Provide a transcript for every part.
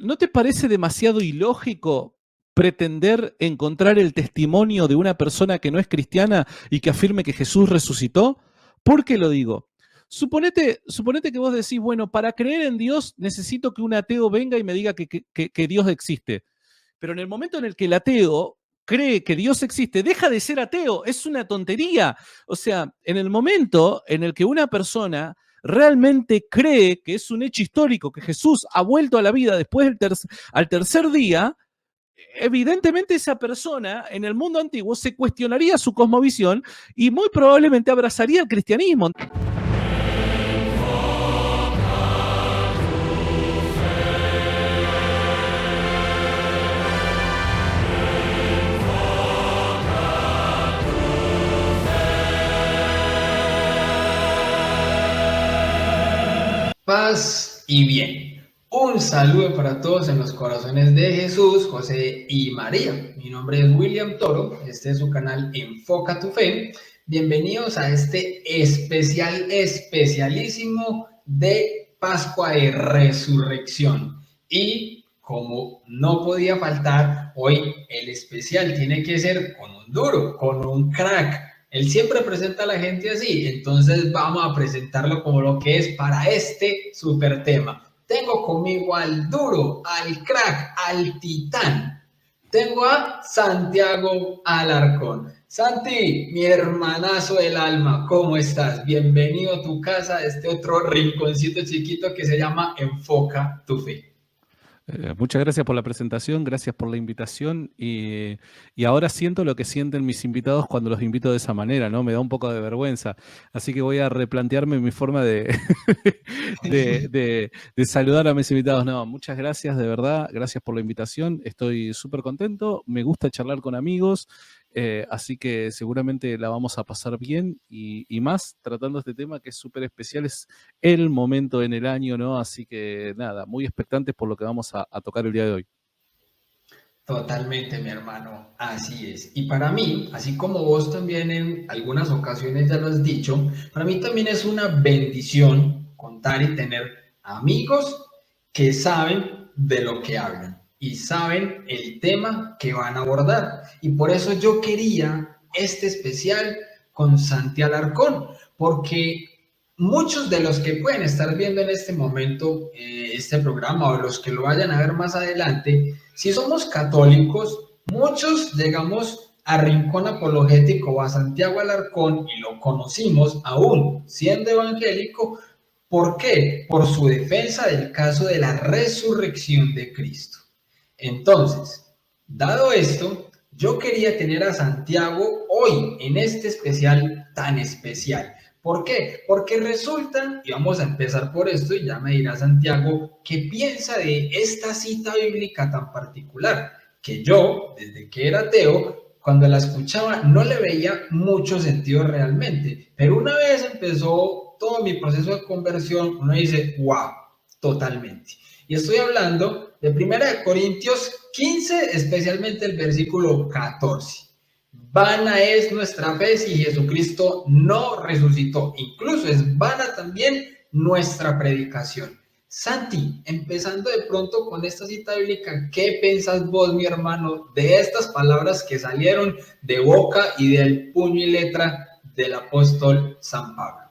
¿no te parece demasiado ilógico pretender encontrar el testimonio de una persona que no es cristiana y que afirme que Jesús resucitó? ¿Por qué lo digo? Suponete que vos decís, bueno, para creer en Dios necesito que un ateo venga y me diga que Dios existe. Pero en el momento en el que el ateo cree que Dios existe, deja de ser ateo, es una tontería. O sea, en el momento en el que una persona realmente cree que es un hecho histórico, que Jesús ha vuelto a la vida después al tercer día, evidentemente esa persona en el mundo antiguo se cuestionaría su cosmovisión y muy probablemente abrazaría el cristianismo. Paz y bien. Un saludo para todos en los corazones de Jesús, José y María. Mi nombre es William Toro, este es su canal Enfoca tu Fe. Bienvenidos a este especialísimo de Pascua de Resurrección. Y como no podía faltar, hoy el especial tiene que ser con un duro, con un crack. Él siempre presenta a la gente así, entonces vamos a presentarlo como lo que es para este super tema. Tengo conmigo al duro, al crack, al titán. Tengo a Santiago Alarcón. Santi, mi hermanazo del alma, ¿cómo estás? Bienvenido a tu casa, este otro rinconcito chiquito que se llama Enfoca tu Fe. Muchas gracias por la presentación, gracias por la invitación y ahora siento lo que sienten mis invitados cuando los invito de esa manera, ¿no? Me da un poco de vergüenza, así que voy a replantearme mi forma de saludar a mis invitados. No, muchas gracias, de verdad, gracias por la invitación, estoy súper contento, me gusta charlar con amigos, así que seguramente la vamos a pasar bien y más tratando este tema que es súper especial, es el momento en el año, ¿no? Así que nada, muy expectantes por lo que vamos a tocar el día de hoy. Totalmente, mi hermano, así es. Y para mí, así como vos también en algunas ocasiones ya lo has dicho, para mí también es una bendición contar y tener amigos que saben de lo que hablan y saben el tema que van a abordar. Y por eso yo quería este especial con Santi Alarcón, porque muchos de los que pueden estar viendo en este momento este programa o los que lo vayan a ver más adelante, si somos católicos, muchos llegamos a Rincón Apologético o a Santiago Alarcón y lo conocimos aún siendo evangélico. ¿Por qué? Por su defensa del caso de la resurrección de Cristo. Entonces, dado esto, yo quería tener a Santiago hoy en este especial tan especial. ¿Por qué? Porque resulta, y vamos a empezar por esto, y ya me dirá Santiago, ¿qué piensa de esta cita bíblica tan particular? Que yo, desde que era ateo, cuando la escuchaba no le veía mucho sentido realmente, pero una vez empezó todo mi proceso de conversión, uno dice, wow, totalmente. Y estoy hablando de 1 Corintios 15, especialmente el versículo 14. Vana es nuestra fe si Jesucristo no resucitó. Incluso es vana también nuestra predicación. Santi, empezando de pronto con esta cita bíblica, ¿qué pensás vos, mi hermano, de estas palabras que salieron de boca y del puño y letra del apóstol San Pablo?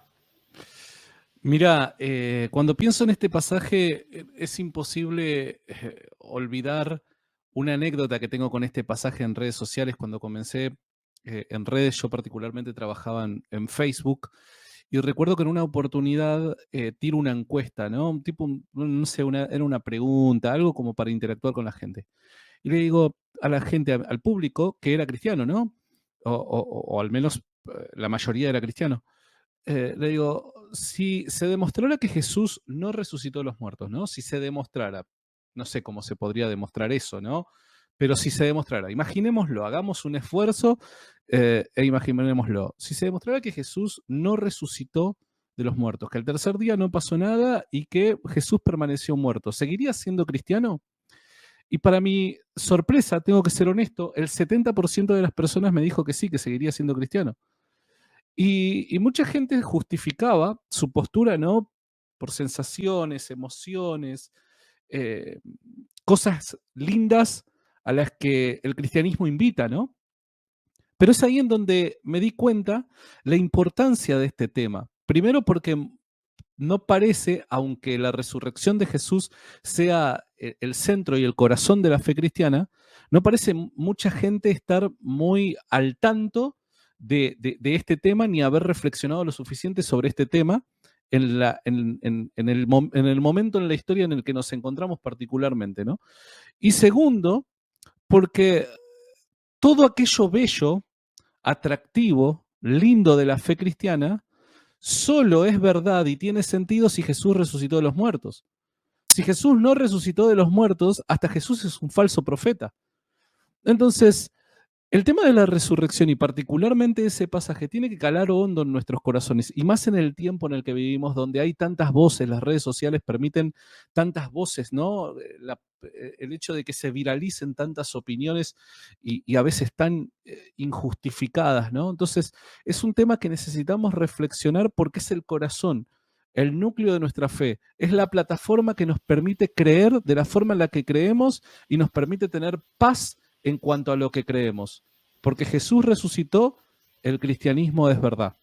Mira, cuando pienso en este pasaje, es imposible olvidar una anécdota que tengo con este pasaje en redes sociales. Cuando comencé en redes, yo particularmente trabajaba en Facebook y recuerdo que en una oportunidad tiro una encuesta, ¿no? Un tipo, no sé, era una pregunta, algo como para interactuar con la gente. Y le digo a la gente, al público, que era cristiano, ¿no? O al menos la mayoría era cristiano. Le digo, si se demostrara que Jesús no resucitó a los muertos, ¿no? Si se demostrara, no sé cómo se podría demostrar eso, ¿no? Pero si se demostrara, imaginémoslo, hagamos un esfuerzo e imaginémoslo. Si se demostrara que Jesús no resucitó de los muertos, que al tercer día no pasó nada y que Jesús permaneció muerto, ¿seguiría siendo cristiano? Y para mi sorpresa, tengo que ser honesto, el 70% de las personas me dijo que sí, que seguiría siendo cristiano. Y mucha gente justificaba su postura, ¿no? Por sensaciones, emociones, eh, cosas lindas a las que el cristianismo invita, ¿no? Pero es ahí en donde me di cuenta la importancia de este tema. Primero porque no parece, aunque la resurrección de Jesús sea el centro y el corazón de la fe cristiana, no parece mucha gente estar muy al tanto de este tema ni haber reflexionado lo suficiente sobre este tema en el momento en la historia en el que nos encontramos particularmente, ¿no? Y segundo, porque todo aquello bello, atractivo, lindo de la fe cristiana, solo es verdad y tiene sentido si Jesús resucitó de los muertos. Si Jesús no resucitó de los muertos, hasta Jesús es un falso profeta. Entonces, el tema de la resurrección y particularmente ese pasaje tiene que calar hondo en nuestros corazones y más en el tiempo en el que vivimos donde hay tantas voces, las redes sociales permiten tantas voces, ¿no? El hecho de que se viralicen tantas opiniones y a veces tan injustificadas, ¿no? Entonces es un tema que necesitamos reflexionar porque es el corazón, el núcleo de nuestra fe, es la plataforma que nos permite creer de la forma en la que creemos y nos permite tener paz en cuanto a lo que creemos. Porque Jesús resucitó, el cristianismo es verdad.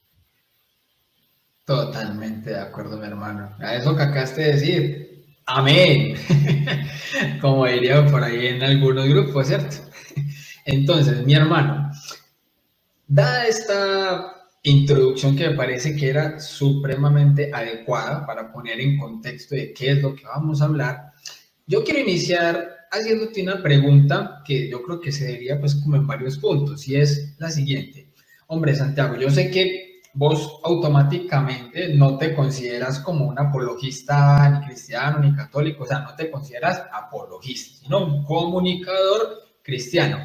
Totalmente de acuerdo, mi hermano. A eso que acabaste de decir, amén. Como dirían por ahí en algunos grupos, ¿cierto? Entonces, mi hermano, dada esta introducción que me parece que era supremamente adecuada para poner en contexto de qué es lo que vamos a hablar, yo quiero iniciar haciéndote una pregunta que yo creo que se debería pues como en varios puntos y es la siguiente. Hombre, Santiago, yo sé que vos automáticamente no te consideras como un apologista ni cristiano ni católico, o sea, no te consideras apologista, sino un comunicador cristiano.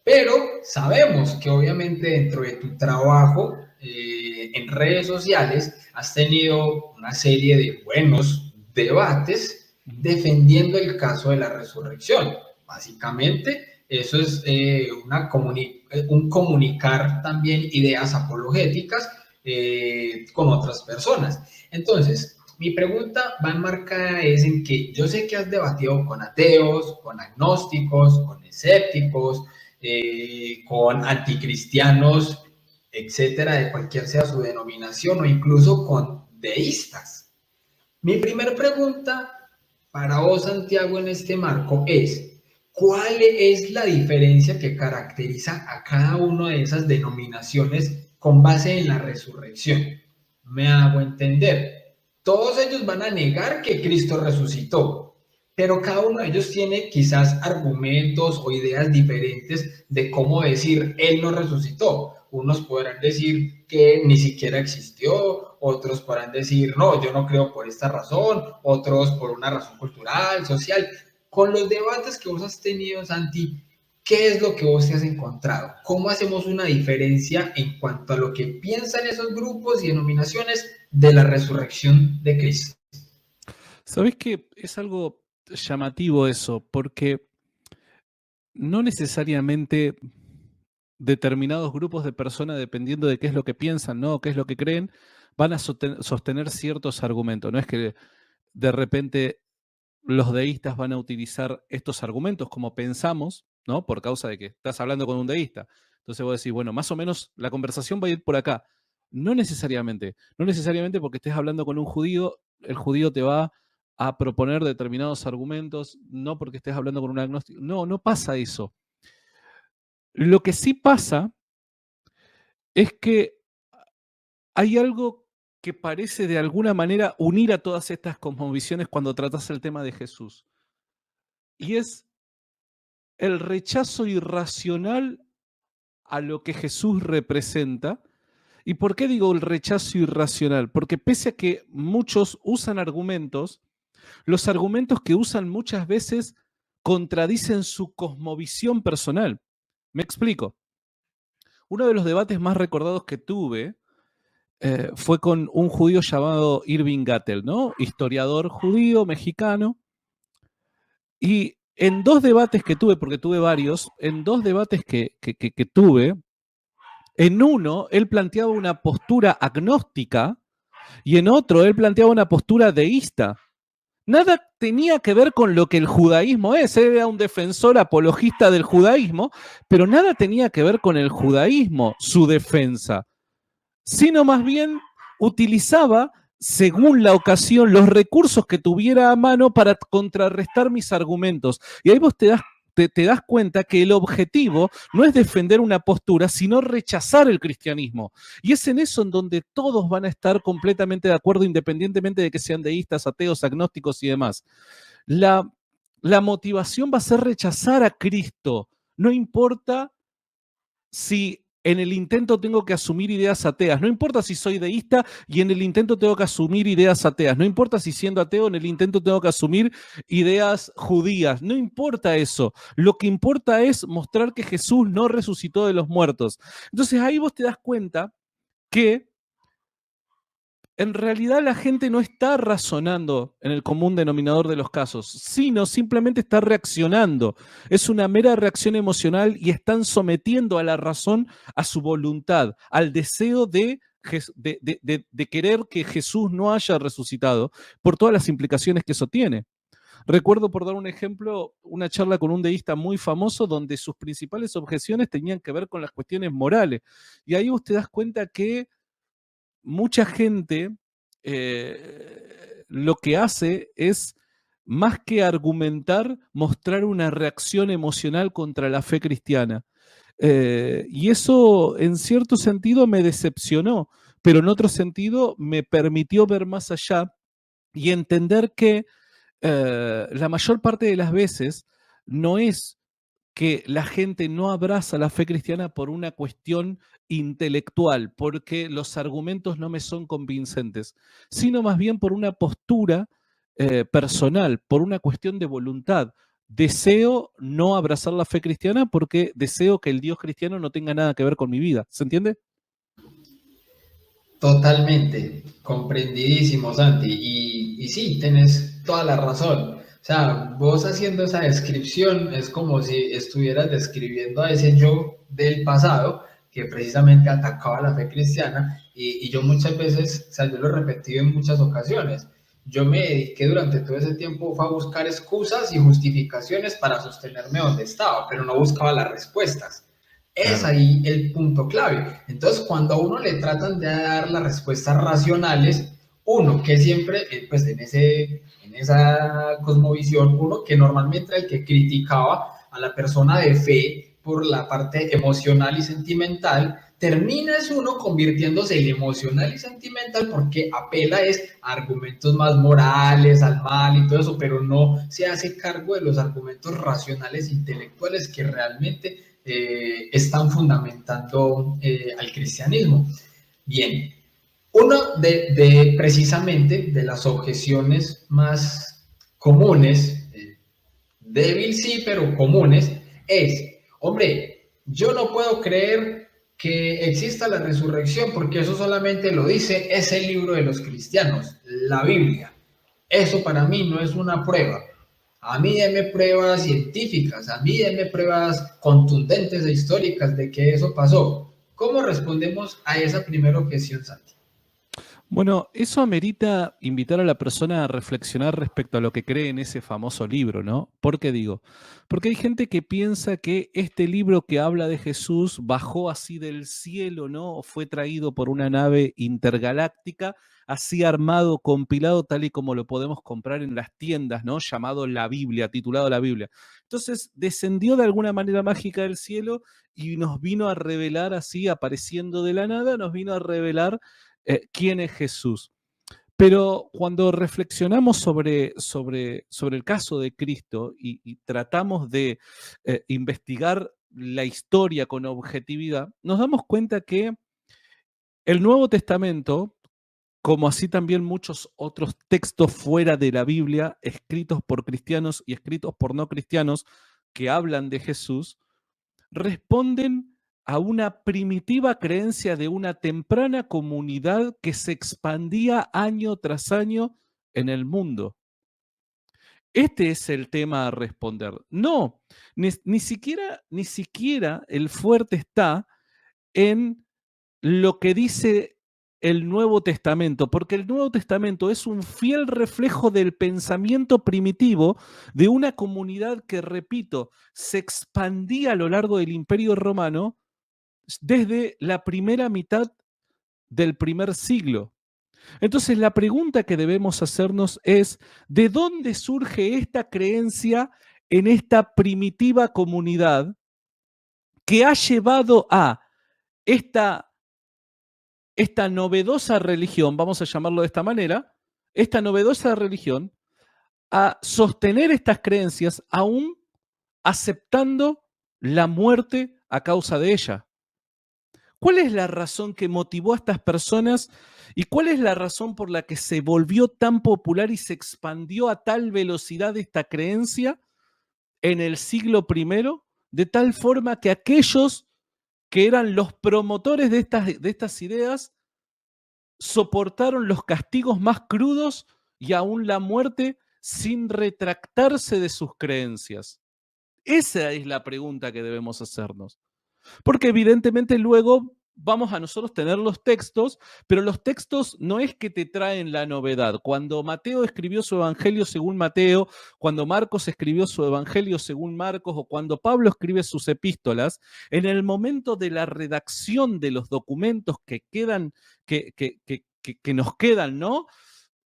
Pero sabemos que obviamente dentro de tu trabajo en redes sociales has tenido una serie de buenos debates defendiendo el caso de la resurrección. Básicamente, eso es un comunicar también ideas apologéticas con otras personas. Entonces, mi pregunta va enmarcada es en que yo sé que has debatido con ateos, con agnósticos, con escépticos, con anticristianos, etcétera, de cualquier sea su denominación, o incluso con deístas. Mi primera pregunta para vos, Santiago, en este marco es, ¿cuál es la diferencia que caracteriza a cada una de esas denominaciones con base en la resurrección? Me hago entender. Todos ellos van a negar que Cristo resucitó, pero cada uno de ellos tiene quizás argumentos o ideas diferentes de cómo decir Él no resucitó. Unos podrán decir que ni siquiera existió, otros podrán decir, no, yo no creo por esta razón, otros por una razón cultural, social. Con los debates que vos has tenido, Santi, ¿qué es lo que vos te has encontrado? ¿Cómo hacemos una diferencia en cuanto a lo que piensan esos grupos y denominaciones de la resurrección de Cristo? ¿Sabés que es algo llamativo eso? Porque no necesariamente determinados grupos de personas, dependiendo de qué es lo que piensan, ¿no? Qué es lo que creen, van a sostener ciertos argumentos. No es que de repente los deístas van a utilizar estos argumentos como pensamos, ¿no? Por causa de que estás hablando con un deísta. Entonces vos decís, bueno, más o menos la conversación va a ir por acá. No necesariamente porque estés hablando con un judío, el judío te va a proponer determinados argumentos, no porque estés hablando con un agnóstico. No, no pasa eso. Lo que sí pasa es que hay algo que parece de alguna manera unir a todas estas cosmovisiones cuando tratas el tema de Jesús. Y es el rechazo irracional a lo que Jesús representa. ¿Y por qué digo el rechazo irracional? Porque pese a que muchos usan argumentos, los argumentos que usan muchas veces contradicen su cosmovisión personal. Me explico. Uno de los debates más recordados que tuve fue con un judío llamado Irving Gattel, ¿no? Historiador judío, mexicano. Y en dos debates que tuve, porque tuve varios, en dos debates que tuve, en uno él planteaba una postura agnóstica y en otro él planteaba una postura deísta. Nada tenía que ver con lo que el judaísmo es. Él era un defensor apologista del judaísmo, pero nada tenía que ver con el judaísmo, su defensa, sino más bien utilizaba, según la ocasión, los recursos que tuviera a mano para contrarrestar mis argumentos. Y ahí vos te das cuenta que el objetivo no es defender una postura, sino rechazar el cristianismo. Y es en eso en donde todos van a estar completamente de acuerdo, independientemente de que sean deístas, ateos, agnósticos y demás. La, la motivación va a ser rechazar a Cristo. No importa si en el intento tengo que asumir ideas ateas, no importa si soy deísta y en el intento tengo que asumir ideas ateas, no importa si siendo ateo en el intento tengo que asumir ideas judías, no importa eso. Lo que importa es mostrar que Jesús no resucitó de los muertos. Entonces ahí vos te das cuenta que en realidad la gente no está razonando en el común denominador de los casos, sino simplemente está reaccionando. Es una mera reacción emocional y están sometiendo a la razón a su voluntad, al deseo de querer que Jesús no haya resucitado, por todas las implicaciones que eso tiene. Recuerdo, por dar un ejemplo, una charla con un deísta muy famoso donde sus principales objeciones tenían que ver con las cuestiones morales. Y ahí vos te das cuenta que mucha gente lo que hace es, más que argumentar, mostrar una reacción emocional contra la fe cristiana. Y eso, en cierto sentido, me decepcionó, pero en otro sentido me permitió ver más allá y entender que la mayor parte de las veces no es que la gente no abraza la fe cristiana por una cuestión intelectual, porque los argumentos no me son convincentes, sino más bien por una postura personal, por una cuestión de voluntad. Deseo no abrazar la fe cristiana porque deseo que el Dios cristiano no tenga nada que ver con mi vida. ¿Se entiende? Totalmente, comprendidísimo, Santi. Y sí, tenés toda la razón. O sea, vos haciendo esa descripción es como si estuvieras describiendo a ese yo del pasado que precisamente atacaba la fe cristiana. Y yo muchas veces, o sea, yo lo he repetido en muchas ocasiones. Yo me dediqué durante todo ese tiempo fue a buscar excusas y justificaciones para sostenerme donde estaba, pero no buscaba las respuestas. Es Claro. ahí el punto clave. Entonces, cuando a uno le tratan de dar las respuestas racionales, uno que siempre, pues en esa cosmovisión, uno que normalmente era el que criticaba a la persona de fe por la parte emocional y sentimental, termina es uno convirtiéndose en emocional y sentimental porque apela es a argumentos más morales, al mal y todo eso, pero no se hace cargo de los argumentos racionales, intelectuales que realmente están fundamentando al cristianismo. Bien, una precisamente de las objeciones más comunes, débil sí, pero comunes, es, hombre, yo no puedo creer que exista la resurrección porque eso solamente lo dice ese libro de los cristianos, la Biblia. Eso para mí no es una prueba. A mí deme pruebas científicas, a mí deme pruebas contundentes e históricas de que eso pasó. ¿Cómo respondemos a esa primera objeción, Santi? Bueno, eso amerita invitar a la persona a reflexionar respecto a lo que cree en ese famoso libro, ¿no? ¿Por qué digo? Porque hay gente que piensa que este libro que habla de Jesús bajó así del cielo, ¿no? O fue traído por una nave intergaláctica, así armado, compilado, tal y como lo podemos comprar en las tiendas, ¿no? Llamado la Biblia, titulado la Biblia. Entonces, descendió de alguna manera mágica del cielo y nos vino a revelar así, apareciendo de la nada, nos vino a revelar quién es Jesús. Pero cuando reflexionamos sobre el caso de Cristo y tratamos de investigar la historia con objetividad, nos damos cuenta que el Nuevo Testamento, como así también muchos otros textos fuera de la Biblia, escritos por cristianos y escritos por no cristianos que hablan de Jesús, responden a una primitiva creencia de una temprana comunidad que se expandía año tras año en el mundo. Este es el tema a responder. No, ni siquiera el fuerte está en lo que dice el Nuevo Testamento, porque el Nuevo Testamento es un fiel reflejo del pensamiento primitivo de una comunidad que, repito, se expandía a lo largo del Imperio Romano desde la primera mitad del primer siglo. Entonces, la pregunta que debemos hacernos es, ¿de dónde surge esta creencia en esta primitiva comunidad que ha llevado a esta novedosa religión, vamos a llamarlo de esta manera, esta novedosa religión, a sostener estas creencias aún aceptando la muerte a causa de ella? ¿Cuál es la razón que motivó a estas personas y cuál es la razón por la que se volvió tan popular y se expandió a tal velocidad esta creencia en el siglo I, de tal forma que aquellos que eran los promotores de estas ideas soportaron los castigos más crudos y aún la muerte sin retractarse de sus creencias? Esa es la pregunta que debemos hacernos. Porque evidentemente luego vamos a nosotros tener los textos, pero los textos no es que te traen la novedad. Cuando Mateo escribió su evangelio según Mateo, cuando Marcos escribió su evangelio según Marcos, o cuando Pablo escribe sus epístolas, en el momento de la redacción de los documentos que quedan, que nos quedan, ¿no?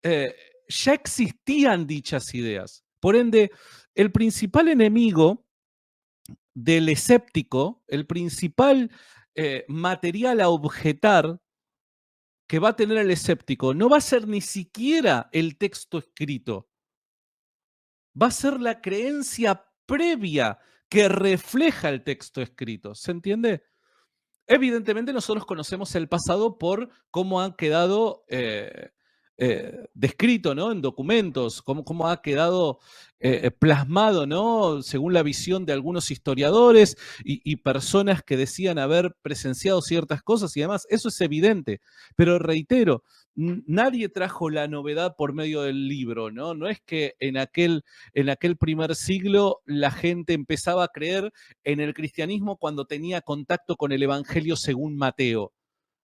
Ya existían dichas ideas. Por ende, el principal enemigo del escéptico, el principal material a objetar que va a tener el escéptico no va a ser ni siquiera el texto escrito, va a ser la creencia previa que refleja el texto escrito. ¿Se entiende? Evidentemente nosotros conocemos el pasado por cómo han quedado descrito, ¿no? En documentos, cómo ha quedado plasmado, ¿no? Según la visión de algunos historiadores y personas que decían haber presenciado ciertas cosas y demás. Eso es evidente. Pero reitero, nadie trajo la novedad por medio del libro, ¿no? No es que en aquel primer siglo la gente empezaba a creer en el cristianismo cuando tenía contacto con el Evangelio según Mateo.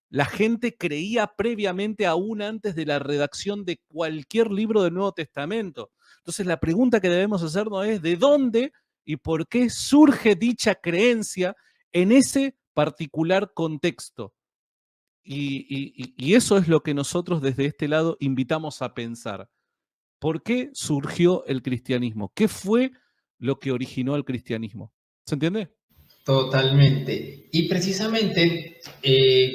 La gente creía previamente, aún antes de la redacción de cualquier libro del Nuevo Testamento. Entonces la pregunta que debemos hacernos es ¿de dónde y por qué surge dicha creencia en ese particular contexto? Y eso es lo que nosotros desde este lado invitamos a pensar. ¿Por qué surgió el cristianismo? ¿Qué fue lo que originó el cristianismo? ¿Se entiende? Totalmente. Y precisamente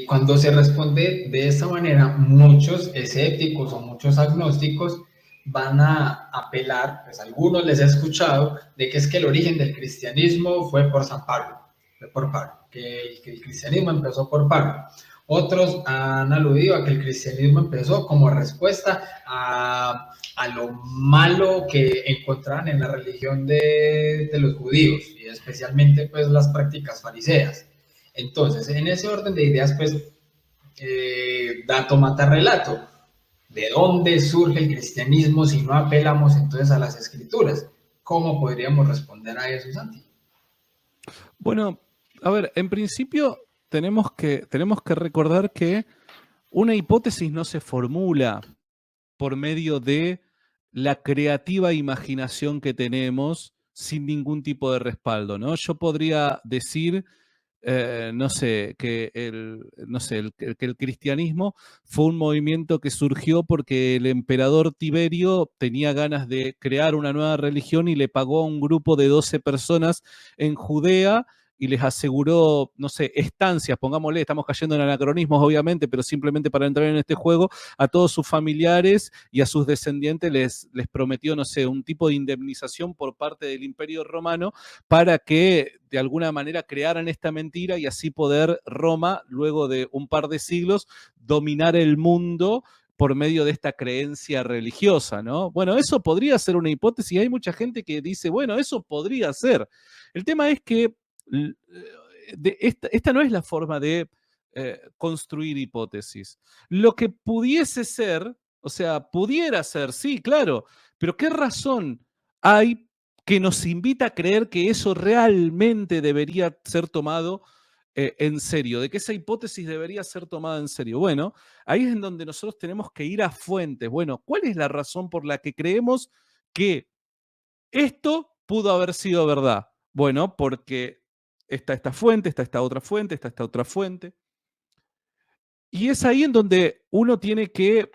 cuando se responde de esta manera, muchos escépticos o muchos agnósticos van a apelar, pues algunos les he escuchado, de que es que el origen del cristianismo fue por San Pablo, fue por Pablo, que el cristianismo empezó por Pablo. Otros han aludido a que el cristianismo empezó como respuesta a lo malo que encontraban en la religión de los judíos y especialmente pues las prácticas fariseas. Entonces, en ese orden de ideas, pues, dato mata relato. ¿De dónde surge el cristianismo si no apelamos entonces a las escrituras? ¿Cómo podríamos responder a eso, Santi? Bueno, a ver, en principio tenemos que recordar que una hipótesis no se formula por medio de la creativa imaginación que tenemos sin ningún tipo de respaldo, ¿no? Yo podría decir, no sé, que el cristianismo fue un movimiento que surgió porque el emperador Tiberio tenía ganas de crear una nueva religión y le pagó a un grupo de 12 personas en Judea y les aseguró, no sé, estancias, pongámosle, estamos cayendo en anacronismos obviamente, pero simplemente para entrar en este juego, a todos sus familiares y a sus descendientes les prometió, no sé, un tipo de indemnización por parte del Imperio Romano para que de alguna manera crearan esta mentira y así poder Roma, luego de un par de siglos, dominar el mundo por medio de esta creencia religiosa, ¿no? Bueno, eso podría ser una hipótesis. Hay mucha gente que dice, bueno, eso podría ser. El tema es que esta no es la forma de construir hipótesis. Lo que pudiese ser, o sea, pudiera ser, sí, claro, pero ¿qué razón hay que nos invita a creer que eso realmente debería ser tomado en serio, de que esa hipótesis debería ser tomada en serio. Bueno, ahí es en donde nosotros tenemos que ir a fuentes. Bueno, ¿cuál es la razón por la que creemos que esto pudo haber sido verdad? Bueno, porque está esta fuente, está esta otra fuente, está esta otra fuente. Y es ahí en donde uno tiene que,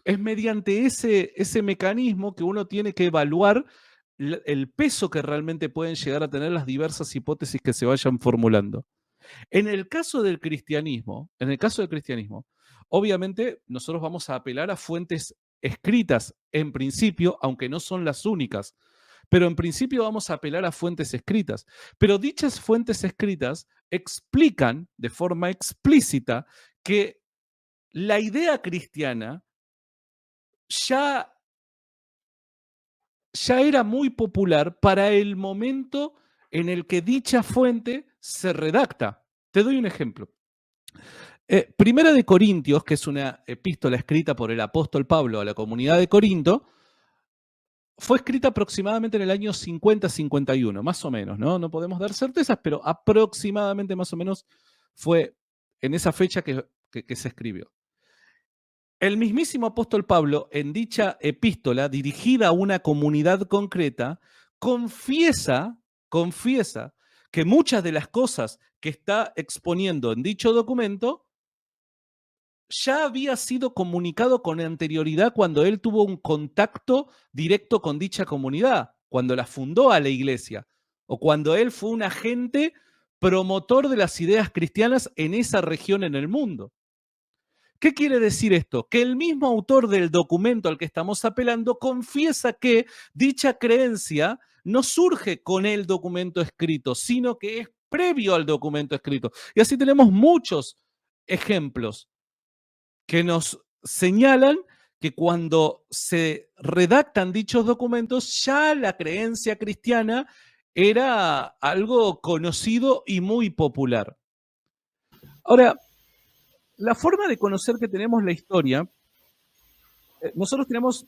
es mediante ese mecanismo que uno tiene que evaluar el peso que realmente pueden llegar a tener las diversas hipótesis que se vayan formulando. En el caso del cristianismo, obviamente nosotros vamos a apelar a fuentes escritas en principio, aunque no son las únicas, pero en principio vamos a apelar a fuentes escritas. Pero dichas fuentes escritas explican de forma explícita que la idea cristiana ya era muy popular para el momento en el que dicha fuente se redacta. Te doy un ejemplo. Primera de Corintios, que es una epístola escrita por el apóstol Pablo a la comunidad de Corinto, fue escrita aproximadamente en el año 50-51, más o menos, ¿no? No podemos dar certezas, pero aproximadamente más o menos fue en esa fecha que se escribió. El mismísimo apóstol Pablo, en dicha epístola dirigida a una comunidad concreta, confiesa que muchas de las cosas que está exponiendo en dicho documento ya había sido comunicado con anterioridad cuando él tuvo un contacto directo con dicha comunidad, cuando la fundó a la iglesia, o cuando él fue un agente promotor de las ideas cristianas en esa región en el mundo. ¿Qué quiere decir esto? Que el mismo autor del documento al que estamos apelando confiesa que dicha creencia no surge con el documento escrito, sino que es previo al documento escrito. Y así tenemos muchos ejemplos que nos señalan que cuando se redactan dichos documentos, ya la creencia cristiana era algo conocido y muy popular. Ahora, la forma de conocer que tenemos la historia, nosotros tenemos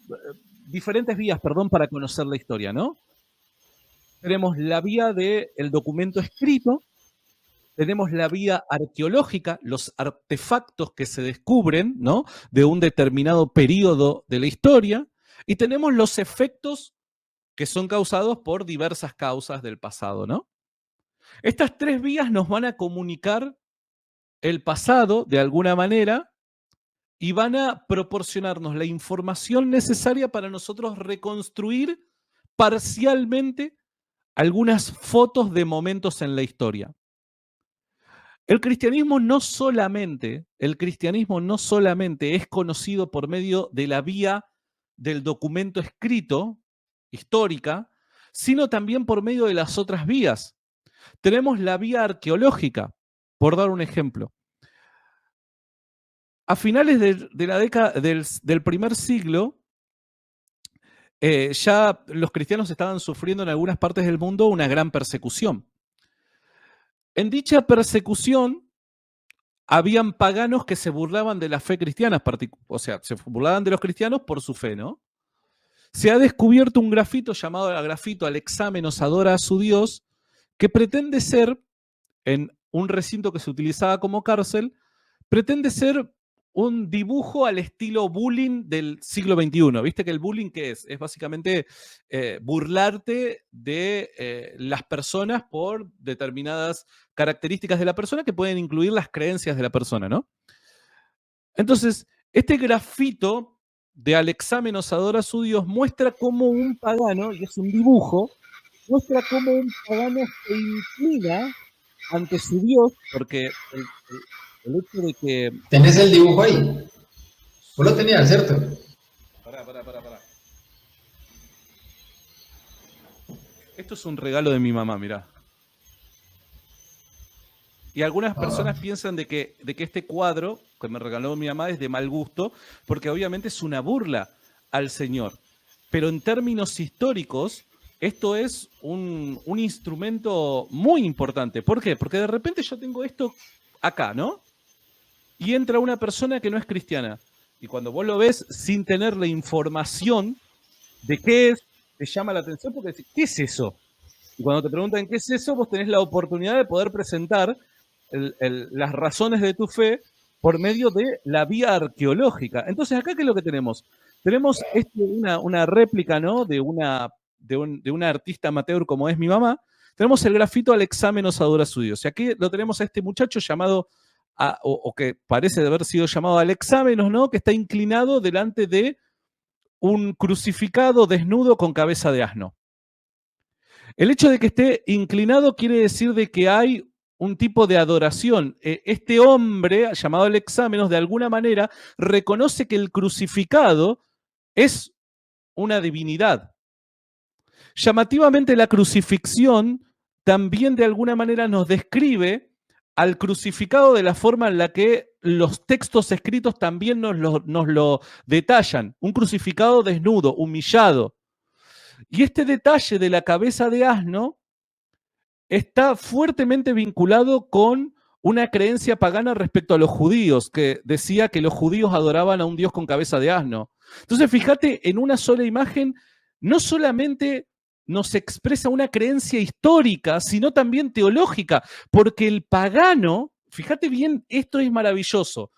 diferentes vías, para conocer la historia, ¿no? Tenemos la vía del documento escrito, tenemos la vía arqueológica, los artefactos que se descubren, ¿no?, de un determinado periodo de la historia, y tenemos los efectos que son causados por diversas causas del pasado, ¿no? Estas tres vías nos van a comunicar el pasado de alguna manera y van a proporcionarnos la información necesaria para nosotros reconstruir parcialmente algunas fotos de momentos en la historia. El cristianismo no solamente es conocido por medio de la vía del documento escrito, histórica, sino también por medio de las otras vías. Tenemos la vía arqueológica, por dar un ejemplo. A finales de la década del primer siglo, ya los cristianos estaban sufriendo en algunas partes del mundo una gran persecución. En dicha persecución, habían paganos que se burlaban de la fe cristiana, o sea, se burlaban de los cristianos por su fe, ¿no? Se ha descubierto un grafito llamado el grafito Alexámenos adora a su Dios, que pretende ser, en un recinto que se utilizaba como cárcel, pretende ser un dibujo al estilo bullying del siglo XXI. ¿Viste que el bullying qué es? Es básicamente burlarte de las personas por determinadas características de la persona que pueden incluir las creencias de la persona, ¿no? Entonces, este grafito de Alexámenos adora a su Dios muestra cómo un pagano, y es un dibujo, muestra cómo un pagano se inclina ante su Dios, porque el hecho de que... ¿Tenés el dibujo ahí? Vos lo tenías, ¿cierto? Pará. Esto es un regalo de mi mamá, mirá. Y algunas personas piensan de que este cuadro que me regaló mi mamá es de mal gusto, porque obviamente es una burla al Señor. Pero en términos históricos, esto es un instrumento muy importante. ¿Por qué? Porque de repente yo tengo esto acá, ¿no? Y entra una persona que no es cristiana. Y cuando vos lo ves sin tener la información de qué es, te llama la atención porque decís, ¿qué es eso? Y cuando te preguntan qué es eso, vos tenés la oportunidad de poder presentar las razones de tu fe por medio de la vía arqueológica. Entonces, acá, ¿qué es lo que tenemos? Tenemos una réplica, ¿no? de una artista amateur como es mi mamá. Tenemos el grafito "Al examen os adora su Dios". Y aquí lo tenemos a este muchacho llamado, o que parece de haber sido llamado Alexámenos, ¿no? Que está inclinado delante de un crucificado desnudo con cabeza de asno. El hecho de que esté inclinado quiere decir de que hay un tipo de adoración. Este hombre, llamado Alexámenos, de alguna manera reconoce que el crucificado es una divinidad. Llamativamente, la crucifixión también de alguna manera nos describe al crucificado de la forma en la que los textos escritos también nos lo detallan. Un crucificado desnudo, humillado. Y este detalle de la cabeza de asno está fuertemente vinculado con una creencia pagana respecto a los judíos, que decía que los judíos adoraban a un Dios con cabeza de asno. Entonces, fíjate, en una sola imagen, no solamente nos expresa una creencia histórica, sino también teológica, porque el pagano, fíjate bien, esto es maravilloso,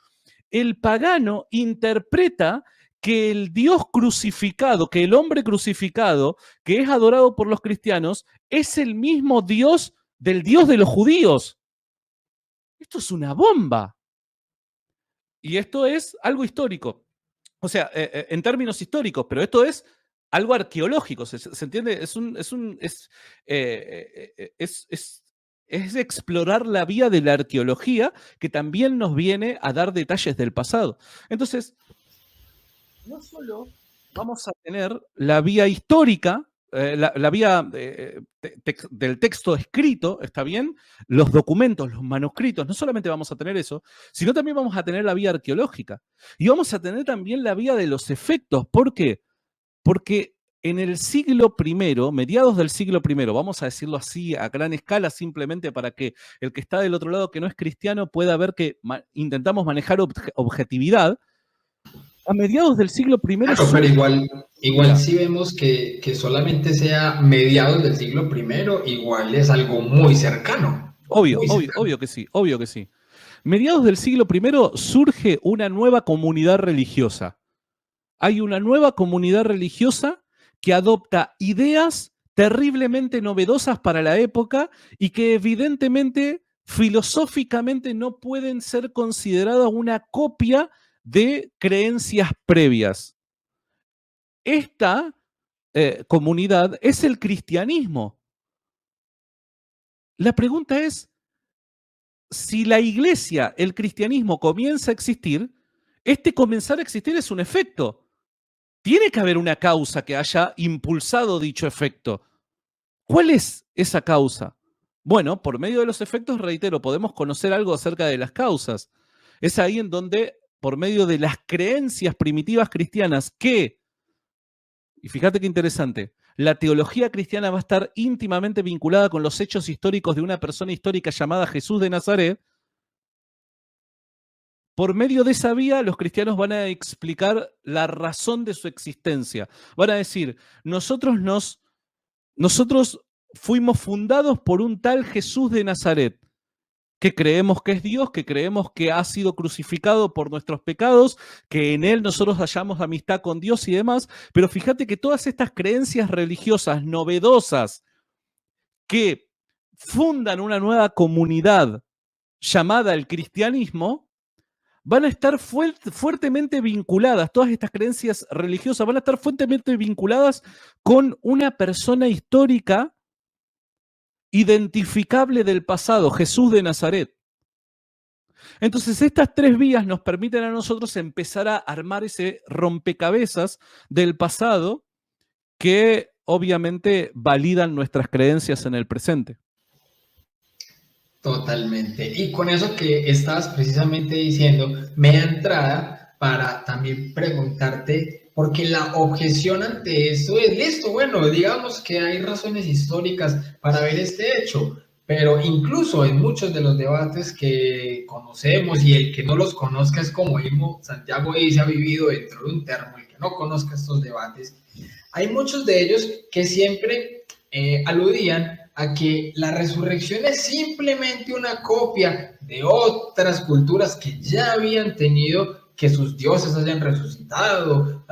el pagano interpreta que el Dios crucificado, que el hombre crucificado, que es adorado por los cristianos, es el mismo Dios del Dios de los judíos. Esto es una bomba. Y esto es algo histórico. O sea, en términos históricos, pero esto es algo arqueológico. ¿Se entiende? Es explorar la vía de la arqueología que también nos viene a dar detalles del pasado. Entonces, no solo vamos a tener la vía histórica, la vía del texto escrito, ¿está bien? Los documentos, los manuscritos, no solamente vamos a tener eso, sino también vamos a tener la vía arqueológica. Y vamos a tener también la vía de los efectos. ¿Por qué? Porque en el siglo I, mediados del siglo I, vamos a decirlo así a gran escala, simplemente para que el que está del otro lado, que no es cristiano, pueda ver que intentamos manejar objetividad. A mediados del siglo I... Claro, pero igual si vemos que solamente sea mediados del siglo I, igual es algo muy cercano. Obvio que sí, obvio que sí. Mediados del siglo I surge una nueva comunidad religiosa. Hay una nueva comunidad religiosa que adopta ideas terriblemente novedosas para la época y que evidentemente, filosóficamente, no pueden ser consideradas una copia de creencias previas. Esta comunidad es el cristianismo. La pregunta es, si la iglesia, el cristianismo, comienza a existir, este comenzar a existir es un efecto. Tiene que haber una causa que haya impulsado dicho efecto. ¿Cuál es esa causa? Bueno, por medio de los efectos, reitero, podemos conocer algo acerca de las causas. Es ahí en donde, por medio de las creencias primitivas cristianas y fíjate qué interesante, la teología cristiana va a estar íntimamente vinculada con los hechos históricos de una persona histórica llamada Jesús de Nazaret. Por medio de esa vía, los cristianos van a explicar la razón de su existencia. Van a decir, nosotros fuimos fundados por un tal Jesús de Nazaret, que creemos que es Dios, que creemos que ha sido crucificado por nuestros pecados, que en Él nosotros hallamos amistad con Dios y demás. Pero fíjate que todas estas creencias religiosas novedosas que fundan una nueva comunidad llamada el cristianismo, van a estar fuertemente vinculadas, todas estas creencias religiosas van a estar fuertemente vinculadas con una persona histórica identificable del pasado, Jesús de Nazaret. Entonces, estas tres vías nos permiten a nosotros empezar a armar ese rompecabezas del pasado que obviamente validan nuestras creencias en el presente. Totalmente. Y con eso que estabas precisamente diciendo, me da entrada para también preguntarte, porque la objeción ante esto es, listo, bueno, digamos que hay razones históricas para ver este hecho, pero incluso en muchos de los debates que conocemos, y el que no los conozca es como mismo Santiago dice, ha vivido dentro de un termo, el que no conozca estos debates, hay muchos de ellos que siempre aludían a que la resurrección es simplemente una copia de otras culturas que ya habían tenido que sus dioses hayan resucitado.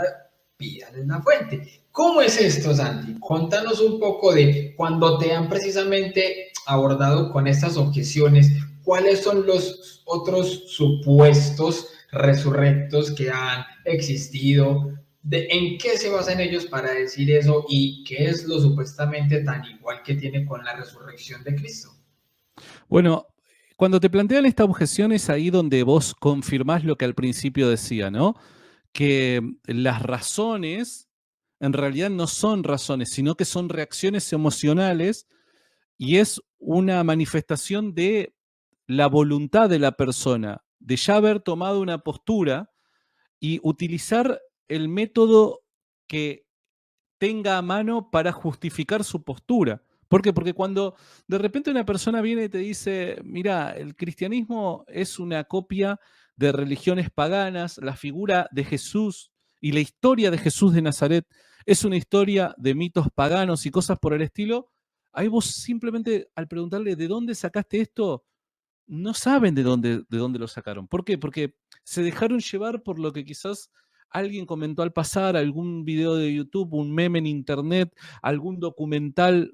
Pídales la fuente. ¿Cómo es esto, Santi? Contanos un poco de cuando te han precisamente abordado con estas objeciones, ¿cuáles son los otros supuestos resurrectos que han existido? ¿En qué se basan ellos para decir eso y qué es lo supuestamente tan igual que tiene con la resurrección de Cristo? Bueno, cuando te plantean esta objeción es ahí donde vos confirmás lo que al principio decía, ¿no? Que las razones en realidad no son razones, sino que son reacciones emocionales y es una manifestación de la voluntad de la persona, de ya haber tomado una postura y utilizar el método que tenga a mano para justificar su postura. ¿Por qué? Porque cuando de repente una persona viene y te dice, mira, el cristianismo es una copia de religiones paganas, la figura de Jesús y la historia de Jesús de Nazaret es una historia de mitos paganos y cosas por el estilo, ahí vos simplemente al preguntarle de dónde sacaste esto, no saben de dónde lo sacaron. ¿Por qué? Porque se dejaron llevar por lo que quizás alguien comentó al pasar, algún video de YouTube, un meme en internet, algún documental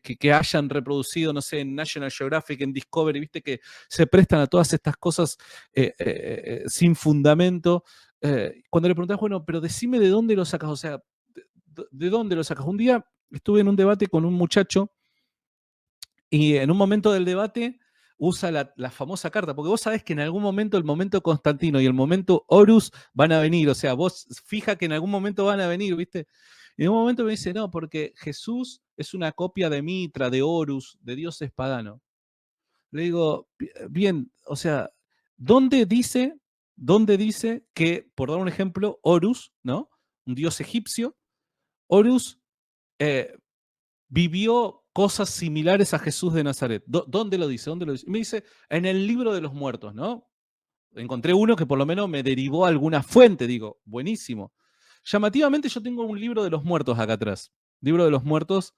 que hayan reproducido, no sé, en National Geographic, en Discovery, viste que se prestan a todas estas cosas sin fundamento. Cuando le preguntás, bueno, pero decime de dónde lo sacas, o sea, ¿de dónde lo sacas? Un día estuve en un debate con un muchacho y en un momento del debate usa la famosa carta, porque vos sabés que en algún momento el momento Constantino y el momento Horus van a venir, o sea, vos fija que en algún momento van a venir, ¿viste? Y en un momento me dice, no, porque Jesús es una copia de Mitra, de Horus, de dioses paganos. Le digo, bien, o sea, dónde dice que, por dar un ejemplo, Horus, ¿no? Un dios egipcio, Horus eh, vivió cosas similares a Jesús de Nazaret. ¿Dónde lo dice? ¿Dónde lo dice? Me dice, en el libro de los muertos, ¿no? Encontré uno que por lo menos me derivó a alguna fuente, digo, buenísimo. Llamativamente yo tengo un libro de los muertos acá atrás, libro de los muertos,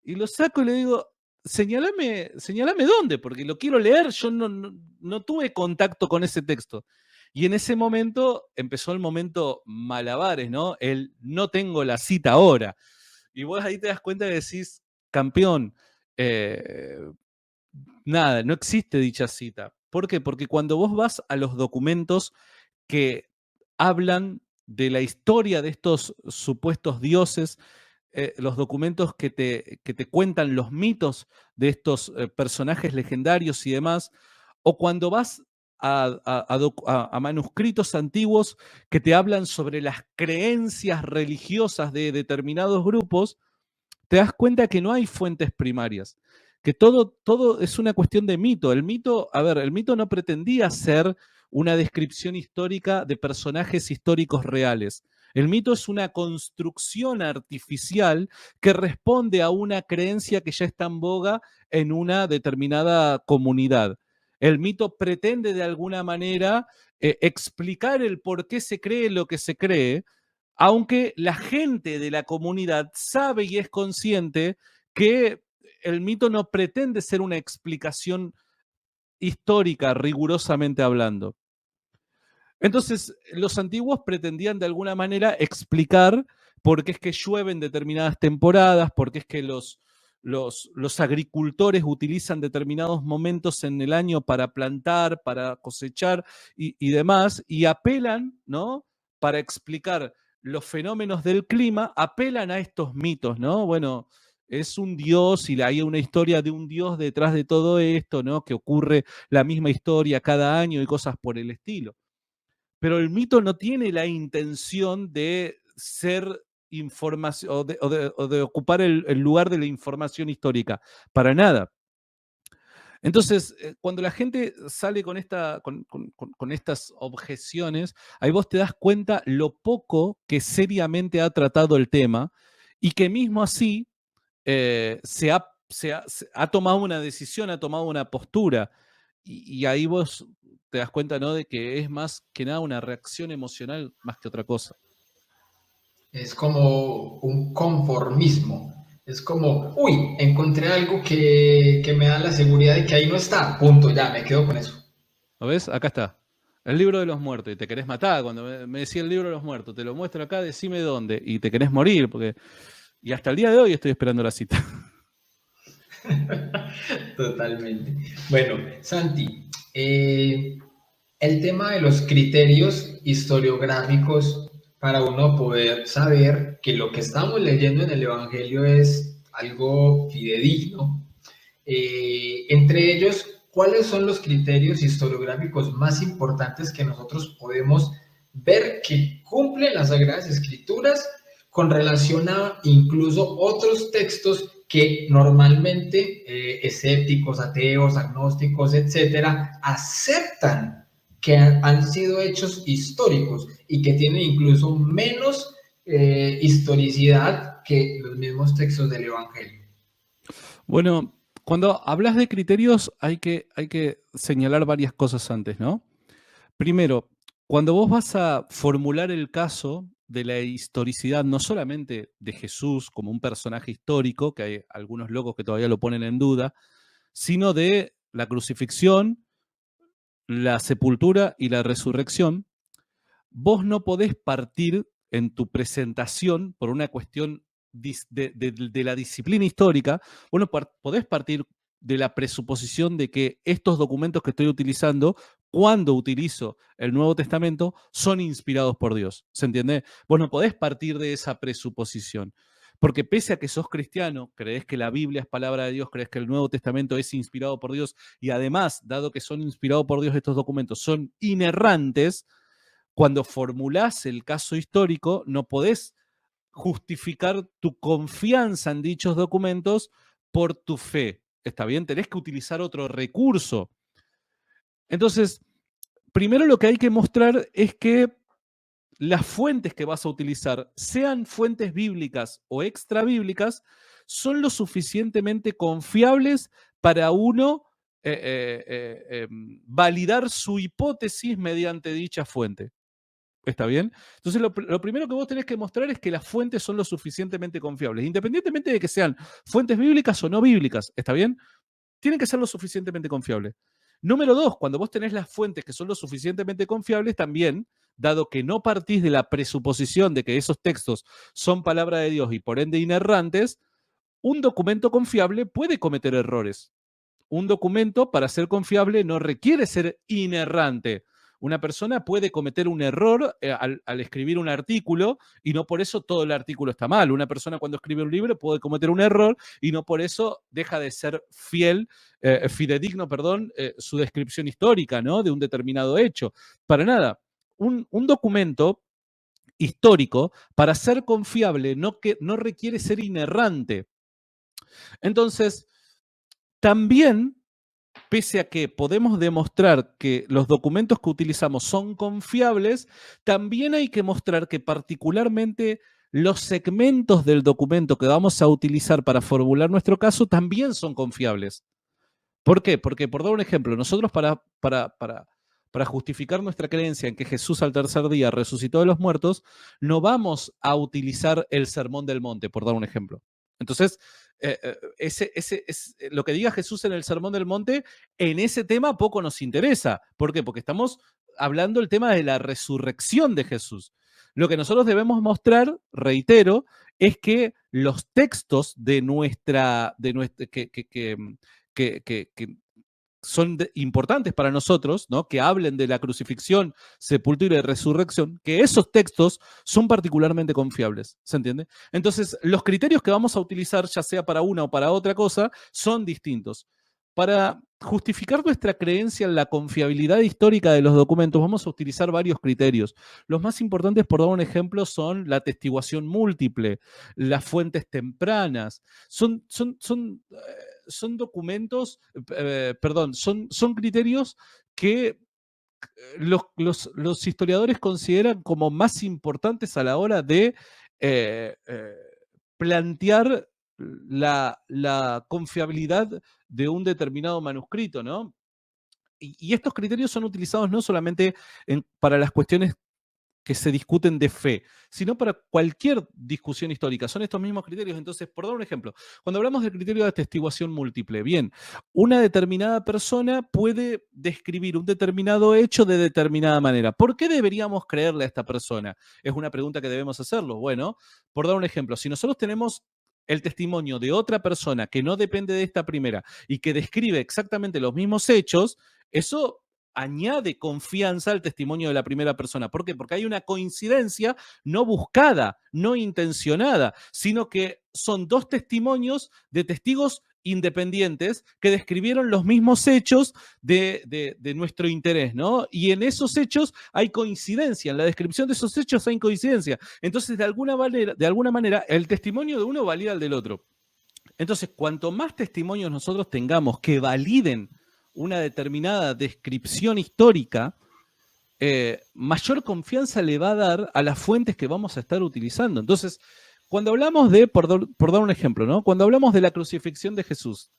y lo saco y le digo, señálame dónde, porque lo quiero leer, yo no tuve contacto con ese texto. Y en ese momento empezó el momento malabares, ¿no? El no tengo la cita ahora. Y vos ahí te das cuenta que decís, campeón, eh, nada, no existe dicha cita. ¿Por qué? Porque cuando vos vas a los documentos que hablan de la historia de estos supuestos dioses, los documentos que te cuentan los mitos de estos personajes legendarios y demás, o cuando vas a manuscritos antiguos que te hablan sobre las creencias religiosas de determinados grupos, te das cuenta que no hay fuentes primarias, que todo es una cuestión de mito. El mito, a ver, el mito no pretendía ser una descripción histórica de personajes históricos reales. El mito es una construcción artificial que responde a una creencia que ya está en boga en una determinada comunidad. El mito pretende de alguna manera explicar el por qué se cree lo que se cree, aunque la gente de la comunidad sabe y es consciente que el mito no pretende ser una explicación histórica, rigurosamente hablando. Entonces, los antiguos pretendían de alguna manera explicar por qué es que llueve en determinadas temporadas, por qué es que los agricultores utilizan determinados momentos en el año para plantar, para cosechar y demás, y apelan, ¿no? Para explicar los fenómenos del clima, apelan a estos mitos, ¿no? Bueno, es un dios y hay una historia de un dios detrás de todo esto, ¿no? Que ocurre la misma historia cada año y cosas por el estilo. Pero el mito no tiene la intención de ser información o de ocupar el lugar de la información histórica, para nada. Entonces, cuando la gente sale con estas objeciones, ahí vos te das cuenta lo poco que seriamente ha tratado el tema y que mismo así se ha tomado una decisión, ha tomado una postura. Y ahí vos te das cuenta, ¿no? De que es más que nada una reacción emocional más que otra cosa. Es como un conformismo. Es como, uy, encontré algo que me da la seguridad de que ahí no está, punto, ya, me quedo con eso. ¿Lo ves? Acá está. El libro de los muertos. Y te querés matar. Cuando me decía el libro de los muertos, te lo muestro acá, decime dónde. Y te querés morir. Y hasta el día de hoy estoy esperando la cita. Totalmente. Bueno, Santi, el tema de los criterios historiográficos para uno poder saber que lo que estamos leyendo en el Evangelio es algo fidedigno. Entre ellos, ¿cuáles son los criterios historiográficos más importantes que nosotros podemos ver que cumplen las Sagradas Escrituras con relación a incluso otros textos que normalmente escépticos, ateos, agnósticos, etcétera, aceptan que han sido hechos históricos y que tienen incluso menos historicidad que los mismos textos del Evangelio? Bueno, cuando hablas de criterios hay que señalar varias cosas antes, ¿no? Primero, cuando vos vas a formular el caso de la historicidad, no solamente de Jesús como un personaje histórico, que hay algunos locos que todavía lo ponen en duda, sino de la crucifixión, la sepultura y la resurrección, vos no podés partir en tu presentación por una cuestión de la disciplina histórica, vos no podés partir de la presuposición de que estos documentos que estoy utilizando, cuando utilizo el Nuevo Testamento, son inspirados por Dios. ¿Se entiende? Vos no podés partir de esa presuposición. Porque pese a que sos cristiano, crees que la Biblia es palabra de Dios, crees que el Nuevo Testamento es inspirado por Dios, y además, dado que son inspirados por Dios, estos documentos son inerrantes, cuando formulás el caso histórico, no podés justificar tu confianza en dichos documentos por tu fe. ¿Está bien? Tenés que utilizar otro recurso. Entonces, primero lo que hay que mostrar es que las fuentes que vas a utilizar, sean fuentes bíblicas o extrabíblicas, son lo suficientemente confiables para uno validar su hipótesis mediante dicha fuente. ¿Está bien? Entonces, lo primero que vos tenés que mostrar es que las fuentes son lo suficientemente confiables, independientemente de que sean fuentes bíblicas o no bíblicas. ¿Está bien? Tienen que ser lo suficientemente confiables. Número dos, cuando vos tenés las fuentes que son lo suficientemente confiables, también, dado que no partís de la presuposición de que esos textos son palabra de Dios y por ende inerrantes, un documento confiable puede cometer errores. Un documento, para ser confiable, no requiere ser inerrante. Una persona puede cometer un error al escribir un artículo y no por eso todo el artículo está mal. Una persona cuando escribe un libro puede cometer un error y no por eso deja de ser fidedigno, perdón, su descripción histórica, ¿no? De un determinado hecho. Para nada. Un documento histórico, para ser confiable, no requiere ser inerrante. Entonces, también, pese a que podemos demostrar que los documentos que utilizamos son confiables, también hay que mostrar que particularmente los segmentos del documento que vamos a utilizar para formular nuestro caso también son confiables. ¿Por qué? Porque, por dar un ejemplo, nosotros para justificar nuestra creencia en que Jesús al tercer día resucitó de los muertos, no vamos a utilizar el Sermón del Monte, por dar un ejemplo. Entonces, lo que diga Jesús en el Sermón del Monte, en ese tema poco nos interesa. ¿Por qué? Porque estamos hablando del tema de la resurrección de Jesús. Lo que nosotros debemos mostrar, reitero, es que los textos que son importantes para nosotros, ¿no? Que hablen de la crucifixión, sepultura y resurrección, que esos textos son particularmente confiables, ¿se entiende? Entonces, los criterios que vamos a utilizar, ya sea para una o para otra cosa, son distintos. Para justificar nuestra creencia en la confiabilidad histórica de los documentos, vamos a utilizar varios criterios. Los más importantes, por dar un ejemplo, son la atestiguación múltiple, las fuentes tempranas. Son documentos, perdón, son criterios que los historiadores consideran como más importantes a la hora de eh, eh, plantear la confiabilidad de un determinado manuscrito, ¿no? Y estos criterios son utilizados no solamente para las cuestiones que se discuten de fe, sino para cualquier discusión histórica. Son estos mismos criterios. Entonces, por dar un ejemplo, cuando hablamos del criterio de atestiguación múltiple, bien, una determinada persona puede describir un determinado hecho de determinada manera. ¿Por qué deberíamos creerle a esta persona? Es una pregunta que debemos hacerlo. Bueno, por dar un ejemplo, si nosotros tenemos el testimonio de otra persona que no depende de esta primera y que describe exactamente los mismos hechos, eso añade confianza al testimonio de la primera persona. ¿Por qué? Porque hay una coincidencia no buscada, no intencionada, sino que son dos testimonios de testigos independientes que describieron los mismos hechos de nuestro interés, ¿no? Y en esos hechos hay coincidencia, en la descripción de esos hechos hay coincidencia. Entonces, de alguna manera, el testimonio de uno valida al del otro. Entonces, cuanto más testimonios nosotros tengamos que validen una determinada descripción histórica, mayor confianza le va a dar a las fuentes que vamos a estar utilizando. Entonces, cuando hablamos de, por dar un ejemplo, ¿no? Cuando hablamos de la crucifixión de Jesús,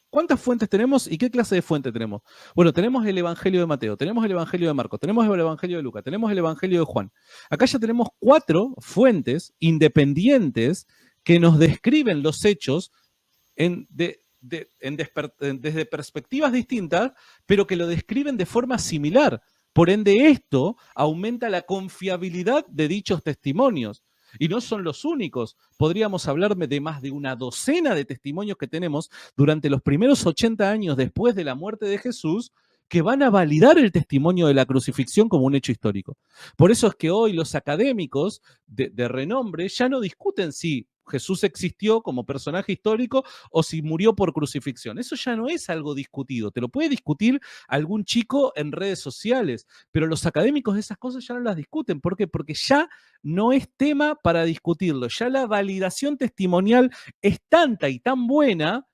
¿cuántas fuentes tenemos y qué clase de fuente tenemos? Bueno, tenemos el Evangelio de Mateo, tenemos el Evangelio de Marcos, tenemos el Evangelio de Lucas, tenemos el Evangelio de Juan. Acá ya tenemos 4 fuentes independientes que nos describen los hechos desde perspectivas distintas, pero que lo describen de forma similar. Por ende, esto aumenta la confiabilidad de dichos testimonios. Y no son los únicos. Podríamos hablar de más de una docena de testimonios que tenemos durante los primeros 80 años después de la muerte de Jesús, que van a validar el testimonio de la crucifixión como un hecho histórico. Por eso es que hoy los académicos de renombre ya no discuten si Jesús existió como personaje histórico o si murió por crucifixión. Eso ya no es algo discutido. Te lo puede discutir algún chico en redes sociales, pero los académicos de esas cosas ya no las discuten. ¿Por qué? Porque ya no es tema para discutirlo. Ya la validación testimonial es tanta y tan buena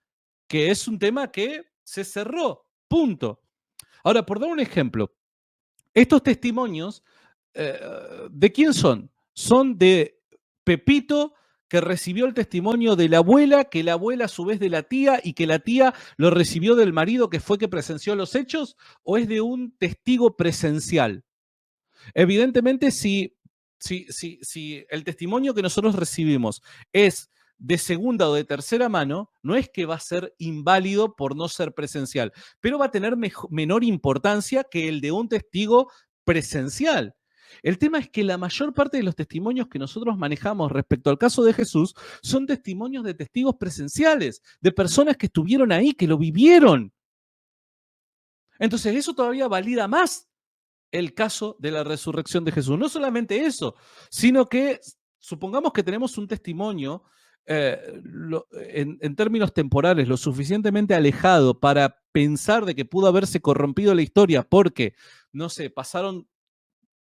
que es un tema que se cerró. Punto. Ahora, por dar un ejemplo, estos testimonios, ¿de quién son? Son de Pepito, que recibió el testimonio de la abuela, que la abuela a su vez de la tía, y que la tía lo recibió del marido que fue que presenció los hechos, o es de un testigo presencial. Evidentemente, si el testimonio que nosotros recibimos es de segunda o de tercera mano, no es que va a ser inválido por no ser presencial, pero va a tener menor importancia que el de un testigo presencial. El tema es que la mayor parte de los testimonios que nosotros manejamos respecto al caso de Jesús son testimonios de testigos presenciales, de personas que estuvieron ahí, que lo vivieron. Entonces, eso todavía valida más el caso de la resurrección de Jesús. No solamente eso, sino que supongamos que tenemos un testimonio en términos temporales lo suficientemente alejado para pensar de que pudo haberse corrompido la historia porque, no sé, pasaron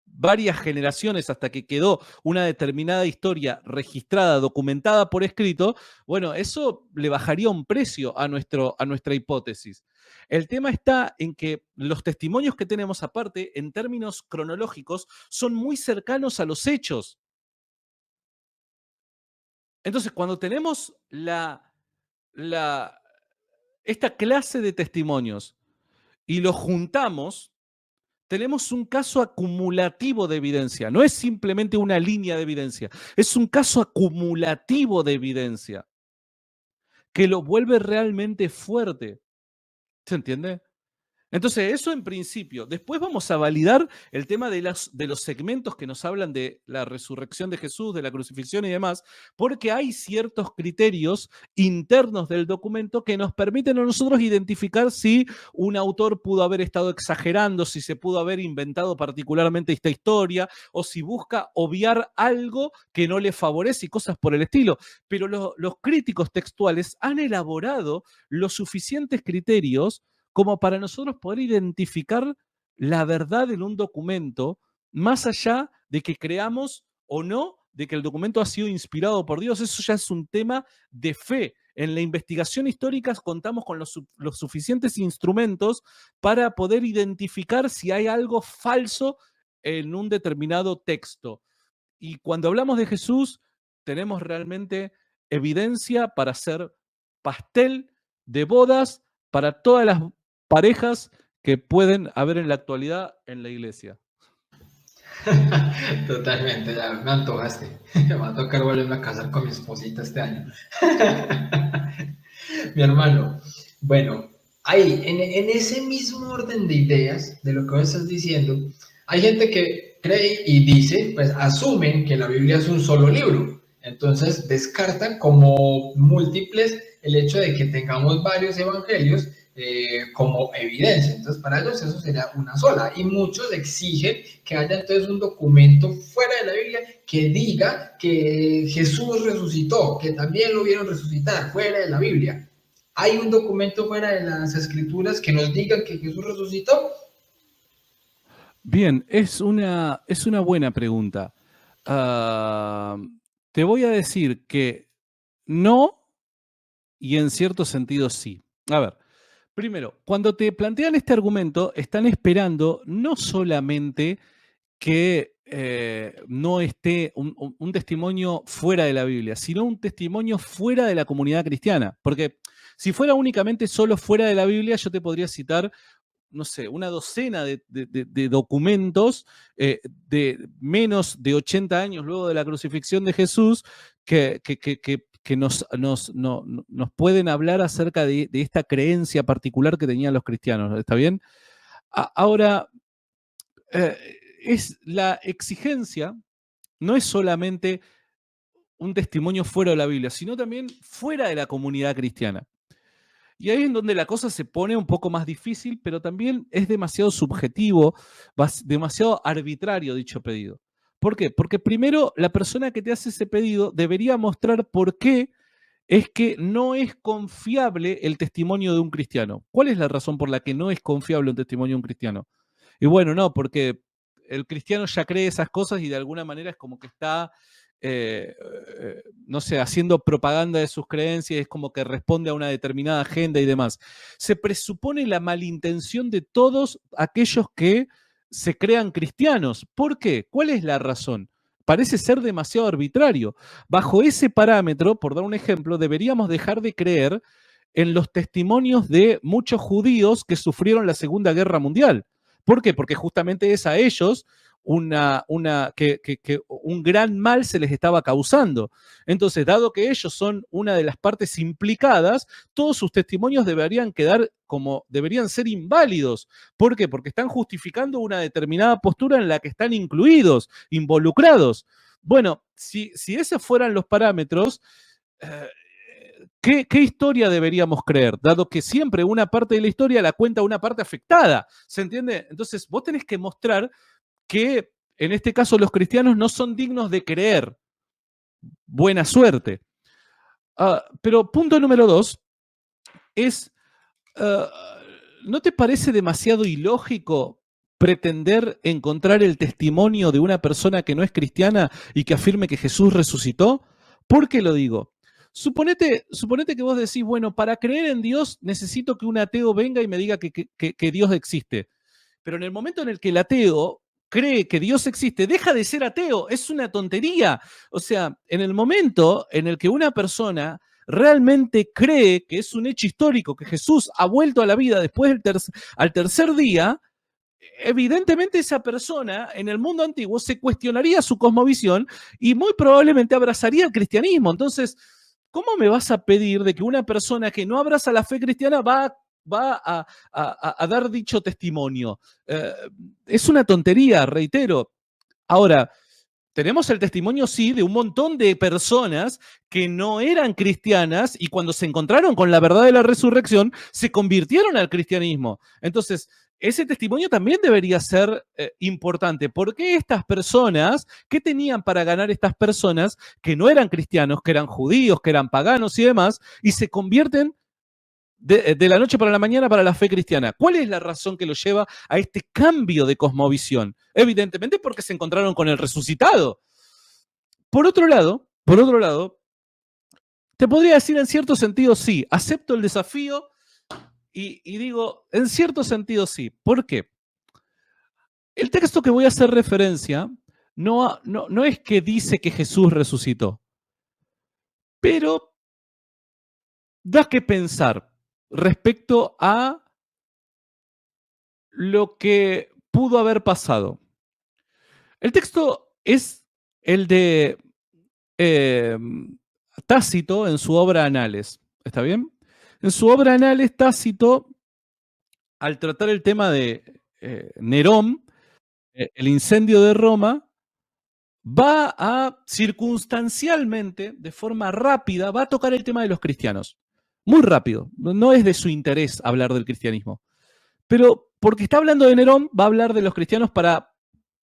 varias generaciones hasta que quedó una determinada historia registrada, documentada por escrito, bueno, eso le bajaría un precio a nuestra hipótesis. El tema está en que los testimonios que tenemos aparte, en términos cronológicos, son muy cercanos a los hechos. Entonces, cuando tenemos esta clase de testimonios y los juntamos, tenemos un caso acumulativo de evidencia. No es simplemente una línea de evidencia, es un caso acumulativo de evidencia que lo vuelve realmente fuerte. ¿Se entiende? Entonces, eso en principio. Después vamos a validar el tema de los segmentos que nos hablan de la resurrección de Jesús, de la crucifixión y demás, porque hay ciertos criterios internos del documento que nos permiten a nosotros identificar si un autor pudo haber estado exagerando, si se pudo haber inventado particularmente esta historia, o si busca obviar algo que no le favorece y cosas por el estilo. Pero los críticos textuales han elaborado los suficientes criterios como para nosotros poder identificar la verdad en un documento, más allá de que creamos o no de que el documento ha sido inspirado por Dios. Eso ya es un tema de fe. En la investigación histórica contamos con los suficientes instrumentos para poder identificar si hay algo falso en un determinado texto. Y cuando hablamos de Jesús, tenemos realmente evidencia para hacer pastel de bodas para todas las parejas que pueden haber en la actualidad en la iglesia. Totalmente, ya me antojaste. Me va a tocar volverme a casar con mi esposita este año. Mi hermano. Bueno, ahí, en ese mismo orden de ideas de lo que vos estás diciendo, hay gente que cree y dice, pues asumen que la Biblia es un solo libro. Entonces descartan como múltiples el hecho de que tengamos varios evangelios como evidencia. Entonces, para ellos eso sería una sola. Y muchos exigen que haya entonces un documento fuera de la Biblia que diga que Jesús resucitó, que también lo vieron resucitar fuera de la Biblia. ¿Hay un documento fuera de las escrituras que nos diga que Jesús resucitó? Bien, es una buena pregunta. Ah, te voy a decir que no y en cierto sentido sí. A ver, primero, cuando te plantean este argumento, están esperando no solamente que no esté un testimonio fuera de la Biblia, sino un testimonio fuera de la comunidad cristiana. Porque si fuera únicamente solo fuera de la Biblia, yo te podría citar, no sé, una docena de documentos de menos de 80 años luego de la crucifixión de Jesús que nos pueden hablar acerca de esta creencia particular que tenían los cristianos. ¿Está bien? Ahora, eh, es la exigencia no es solamente un testimonio fuera de la Biblia, sino también fuera de la comunidad cristiana. Y ahí es en donde la cosa se pone un poco más difícil, pero también es demasiado subjetivo, demasiado arbitrario dicho pedido. ¿Por qué? Porque primero la persona que te hace ese pedido debería mostrar por qué es que no es confiable el testimonio de un cristiano. ¿Cuál es la razón por la que no es confiable un testimonio de un cristiano? Y bueno, no, porque el cristiano ya cree esas cosas y de alguna manera es como que está, no sé, haciendo propaganda de sus creencias, es como que responde a una determinada agenda y demás. Se presupone la malintención de todos aquellos que se crean cristianos. ¿Por qué? ¿Cuál es la razón? Parece ser demasiado arbitrario. Bajo ese parámetro, por dar un ejemplo, deberíamos dejar de creer en los testimonios de muchos judíos que sufrieron la Segunda Guerra Mundial. ¿Por qué? Porque justamente es a ellos que un gran mal se les estaba causando. Entonces, dado que ellos son una de las partes implicadas, todos sus testimonios deberían ser inválidos. ¿Por qué? Porque están justificando una determinada postura en la que están incluidos, involucrados. Bueno, si esos fueran los parámetros, eh, ¿qué historia deberíamos creer? Dado que siempre una parte de la historia la cuenta una parte afectada. ¿Se entiende? Entonces, vos tenés que mostrar que en este caso los cristianos no son dignos de creer. Buena suerte. Pero punto número 2 es, uh, ¿no te parece demasiado ilógico pretender encontrar el testimonio de una persona que no es cristiana y que afirme que Jesús resucitó? ¿Por qué lo digo? Suponete que vos decís, bueno, para creer en Dios necesito que un ateo venga y me diga que Dios existe. Pero en el momento en el que el ateo cree que Dios existe, deja de ser ateo, es una tontería. O sea, en el momento en el que una persona realmente cree que es un hecho histórico, que Jesús ha vuelto a la vida después al tercer día, evidentemente esa persona en el mundo antiguo se cuestionaría su cosmovisión y muy probablemente abrazaría el cristianismo. Entonces, ¿cómo me vas a pedir de que una persona que no abraza la fe cristiana va a dar dicho testimonio? Es una tontería, reitero. Ahora, tenemos el testimonio, sí, de un montón de personas que no eran cristianas y cuando se encontraron con la verdad de la resurrección, se convirtieron al cristianismo. Entonces, ese testimonio también debería ser importante. ¿Por qué estas personas, qué tenían para ganar estas personas que no eran cristianos, que eran judíos, que eran paganos y demás, y se convierten de la noche para la mañana para la fe cristiana? ¿Cuál es la razón que lo lleva a este cambio de cosmovisión? Evidentemente porque se encontraron con el resucitado. Por otro lado, te podría decir en cierto sentido sí, acepto el desafío y digo, en cierto sentido sí. ¿Por qué? El texto que voy a hacer referencia no es que dice que Jesús resucitó, pero da que pensar respecto a lo que pudo haber pasado. El texto es el de Tácito en su obra Anales. ¿Está bien? En su obra Anales, Tácito, al tratar el tema de Nerón, el incendio de Roma, va a circunstancialmente, de forma rápida, va a tocar el tema de los cristianos. Muy rápido. No es de su interés hablar del cristianismo. Pero porque está hablando de Nerón, va a hablar de los cristianos para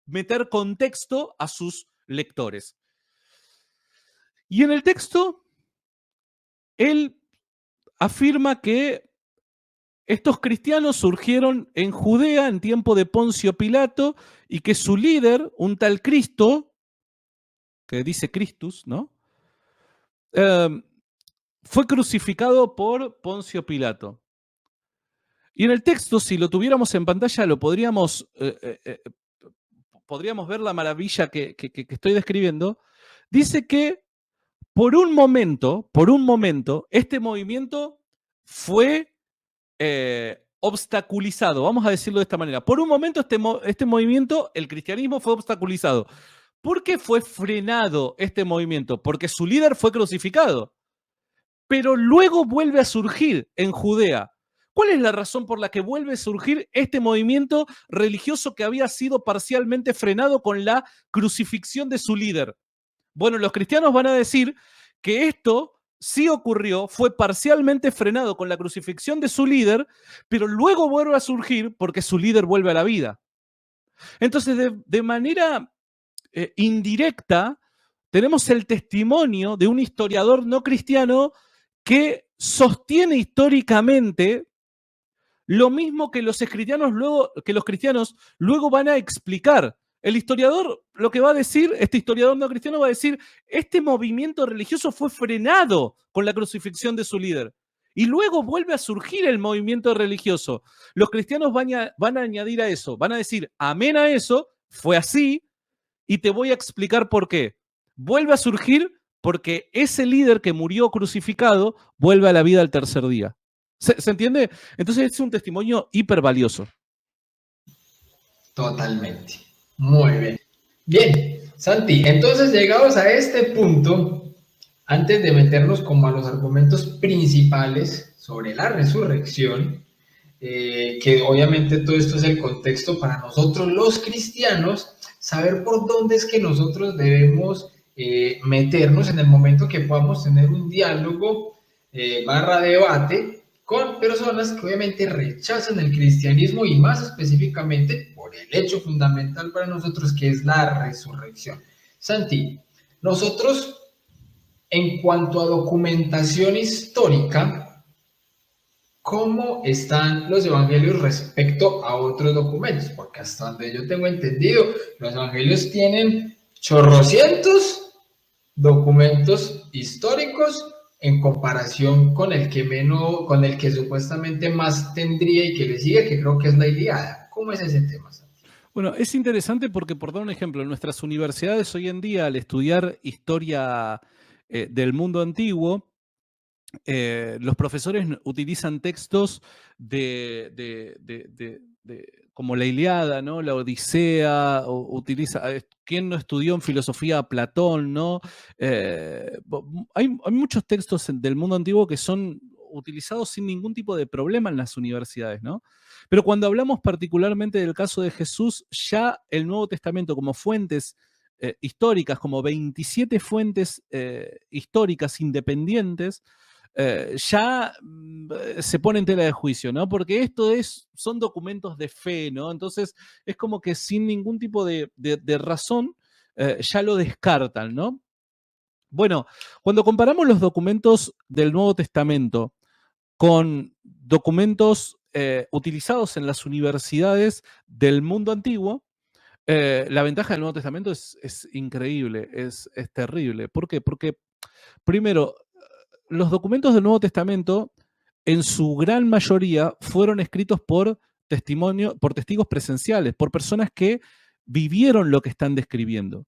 meter contexto a sus lectores. Y en el texto, él afirma que estos cristianos surgieron en Judea en tiempo de Poncio Pilato y que su líder, un tal Cristo, que dice Christus, ¿no? Fue crucificado por Poncio Pilato. Y en el texto, si lo tuviéramos en pantalla, lo podríamos ver la maravilla que estoy describiendo. Dice que por un momento, este movimiento fue obstaculizado, vamos a decirlo de esta manera. Por un momento este movimiento, el cristianismo, fue obstaculizado. ¿Por qué fue frenado este movimiento? Porque su líder fue crucificado. Pero luego vuelve a surgir en Judea. ¿Cuál es la razón por la que vuelve a surgir este movimiento religioso que había sido parcialmente frenado con la crucifixión de su líder? Bueno, los cristianos van a decir que esto sí ocurrió, fue parcialmente frenado con la crucifixión de su líder, pero luego vuelve a surgir porque su líder vuelve a la vida. Entonces, de manera indirecta, tenemos el testimonio de un historiador no cristiano que sostiene históricamente lo mismo que los cristianos luego van a explicar. El historiador lo que va a decir, este historiador no cristiano va a decir, este movimiento religioso fue frenado con la crucifixión de su líder. Y luego vuelve a surgir el movimiento religioso. Los cristianos van a añadir a eso, van a decir, amén a eso, fue así, y te voy a explicar por qué. Vuelve a surgir porque ese líder que murió crucificado vuelve a la vida al tercer día. ¿Se entiende? Entonces es un testimonio hiper valioso. Totalmente. Muy bien. Bien, Santi, entonces llegados a este punto, antes de meternos como a los argumentos principales sobre la resurrección, que obviamente todo esto es el contexto para nosotros los cristianos, saber por dónde es que nosotros debemos meternos en el momento que podamos tener un diálogo barra debate con personas que obviamente rechazan el cristianismo y más específicamente por el hecho fundamental para nosotros que es la resurrección. Santi, nosotros en cuanto a documentación histórica, ¿cómo están los evangelios respecto a otros documentos? Porque hasta donde yo tengo entendido, los evangelios tienen chorrocientos documentos históricos en comparación con el que supuestamente más tendría y que le sigue, que creo que es la Ilíada. ¿Cómo es ese tema, Santi? Bueno, es interesante porque, por dar un ejemplo, en nuestras universidades hoy en día, al estudiar historia del mundo antiguo, los profesores utilizan textos como la Ilíada, ¿no? La Odisea, ¿quién no estudió en filosofía a Platón, ¿no? Hay muchos textos del mundo antiguo que son utilizados sin ningún tipo de problema en las universidades, ¿no? Pero cuando hablamos particularmente del caso de Jesús, ya el Nuevo Testamento como fuentes históricas, como 27 fuentes históricas independientes, ya se pone en tela de juicio, ¿no? Porque son documentos de fe, ¿no? Entonces es como que sin ningún tipo de razón ya lo descartan, ¿no? Bueno, cuando comparamos los documentos del Nuevo Testamento con documentos utilizados en las universidades del mundo antiguo, la ventaja del Nuevo Testamento es increíble, es terrible. ¿Por qué? Porque, primero, los documentos del Nuevo Testamento, en su gran mayoría, fueron escritos por testigos presenciales, por personas que vivieron lo que están describiendo.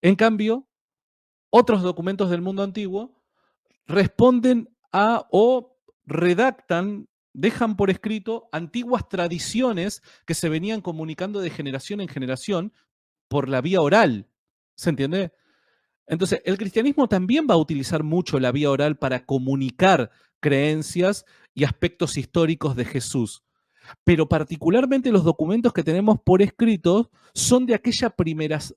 En cambio, otros documentos del mundo antiguo responden a o redactan, dejan por escrito antiguas tradiciones que se venían comunicando de generación en generación por la vía oral. ¿Se entiende? Entonces, el cristianismo también va a utilizar mucho la vía oral para comunicar creencias y aspectos históricos de Jesús. Pero particularmente los documentos que tenemos por escrito son de aquella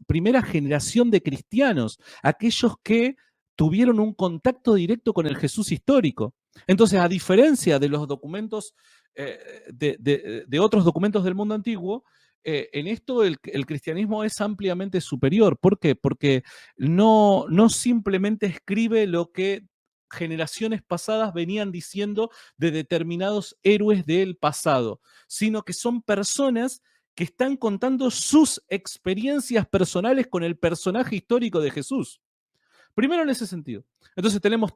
primera generación de cristianos, aquellos que tuvieron un contacto directo con el Jesús histórico. Entonces, a diferencia de los documentos, de otros documentos del mundo antiguo, en esto el cristianismo es ampliamente superior. ¿Por qué? Porque no simplemente escribe lo que generaciones pasadas venían diciendo de determinados héroes del pasado, sino que son personas que están contando sus experiencias personales con el personaje histórico de Jesús. Primero en ese sentido. Entonces tenemos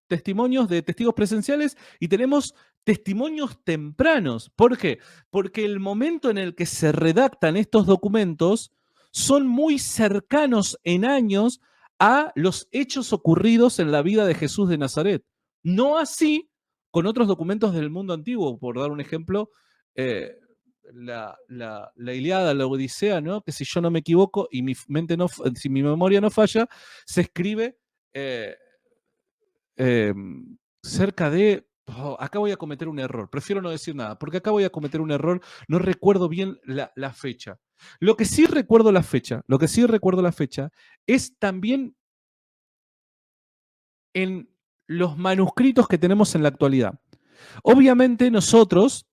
testimonios de testigos presenciales y tenemos testimonios tempranos. ¿Por qué? Porque el momento en el que se redactan estos documentos son muy cercanos en años a los hechos ocurridos en la vida de Jesús de Nazaret. No así con otros documentos del mundo antiguo, por dar un ejemplo, la Ilíada, la Odisea, ¿no? Que si yo no me equivoco y si mi memoria no falla, se escribe cerca de... acá voy a cometer un error, prefiero no decir nada, porque acá voy a cometer un error, no recuerdo bien la fecha. Lo que sí recuerdo la fecha es también en los manuscritos que tenemos en la actualidad. Obviamente nosotros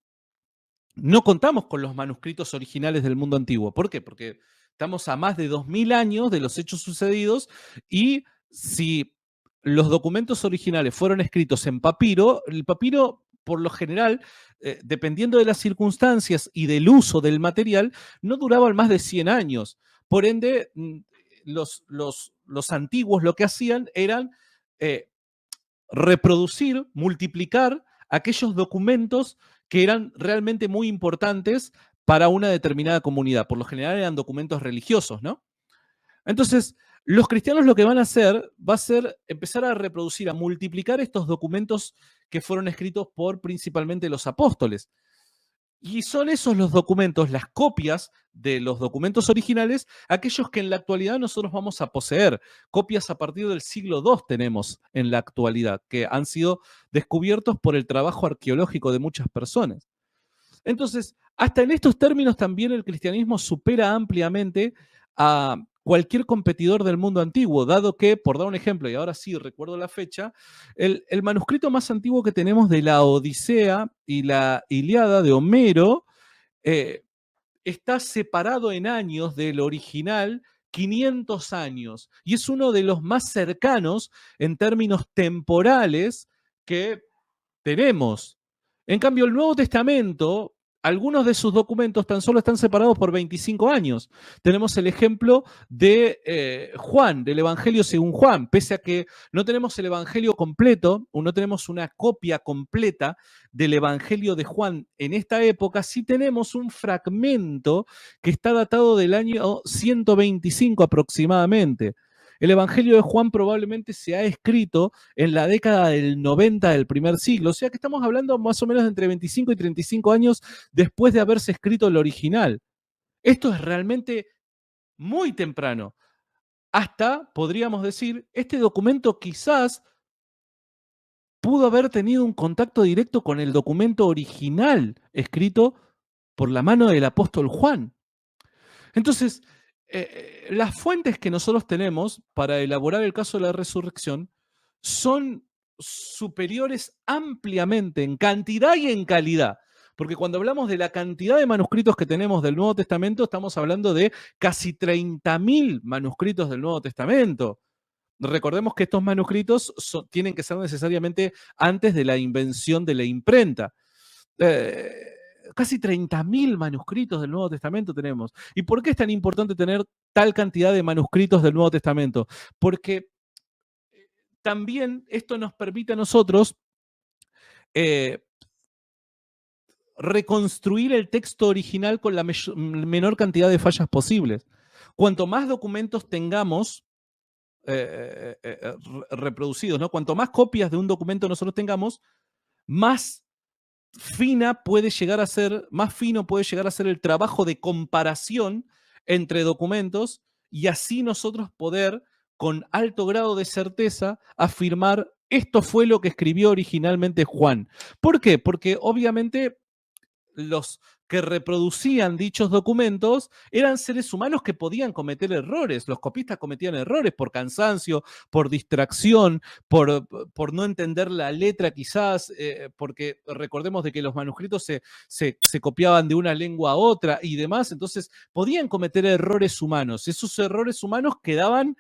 no contamos con los manuscritos originales del mundo antiguo. ¿Por qué? Porque estamos a más de 2000 años de los hechos sucedidos y si los documentos originales fueron escritos en papiro, el papiro, por lo general, dependiendo de las circunstancias y del uso del material, no duraban más de 100 años. Por ende, los antiguos lo que hacían eran reproducir, multiplicar aquellos documentos que eran realmente muy importantes para una determinada comunidad. Por lo general eran documentos religiosos, ¿no? Entonces, los cristianos lo que van a hacer va a ser empezar a reproducir, a multiplicar estos documentos que fueron escritos por principalmente los apóstoles. Y son esos los documentos, las copias de los documentos originales, aquellos que en la actualidad nosotros vamos a poseer. Copias a partir del siglo II tenemos en la actualidad, que han sido descubiertos por el trabajo arqueológico de muchas personas. Entonces, hasta en estos términos también el cristianismo supera ampliamente a cualquier competidor del mundo antiguo, dado que, por dar un ejemplo, y ahora sí recuerdo la fecha, el manuscrito más antiguo que tenemos de la Odisea y la Ilíada de Homero está separado en años del original 500 años, y es uno de los más cercanos en términos temporales que tenemos. En cambio, el Nuevo Testamento, algunos de sus documentos tan solo están separados por 25 años. Tenemos el ejemplo de Juan, del Evangelio según Juan. Pese a que no tenemos el Evangelio completo, o no tenemos una copia completa del Evangelio de Juan en esta época, sí tenemos un fragmento que está datado del año 125 aproximadamente. El Evangelio de Juan probablemente se ha escrito en la década del 90 del primer siglo, o sea que estamos hablando más o menos de entre 25 y 35 años después de haberse escrito el original. Esto es realmente muy temprano. Hasta, podríamos decir, este documento quizás pudo haber tenido un contacto directo con el documento original escrito por la mano del apóstol Juan. Entonces, las fuentes que nosotros tenemos para elaborar el caso de la resurrección son superiores ampliamente en cantidad y en calidad. Porque cuando hablamos de la cantidad de manuscritos que tenemos del Nuevo Testamento, estamos hablando de casi 30.000 manuscritos del Nuevo Testamento. Recordemos que estos manuscritos tienen que ser necesariamente antes de la invención de la imprenta. Casi 30.000 manuscritos del Nuevo Testamento tenemos. ¿Y por qué es tan importante tener tal cantidad de manuscritos del Nuevo Testamento? Porque también esto nos permite a nosotros reconstruir el texto original con la menor cantidad de fallas posibles. Cuanto más documentos tengamos reproducidos, ¿no? Cuanto más copias de un documento nosotros tengamos, más fino puede llegar a ser el trabajo de comparación entre documentos y así nosotros poder, con alto grado de certeza, afirmar esto fue lo que escribió originalmente Juan. ¿Por qué? Porque obviamente los que reproducían dichos documentos eran seres humanos que podían cometer errores. Los copistas cometían errores por cansancio, por distracción, por no entender la letra quizás, porque recordemos de que los manuscritos se copiaban de una lengua a otra y demás, entonces podían cometer errores humanos. Esos errores humanos quedaban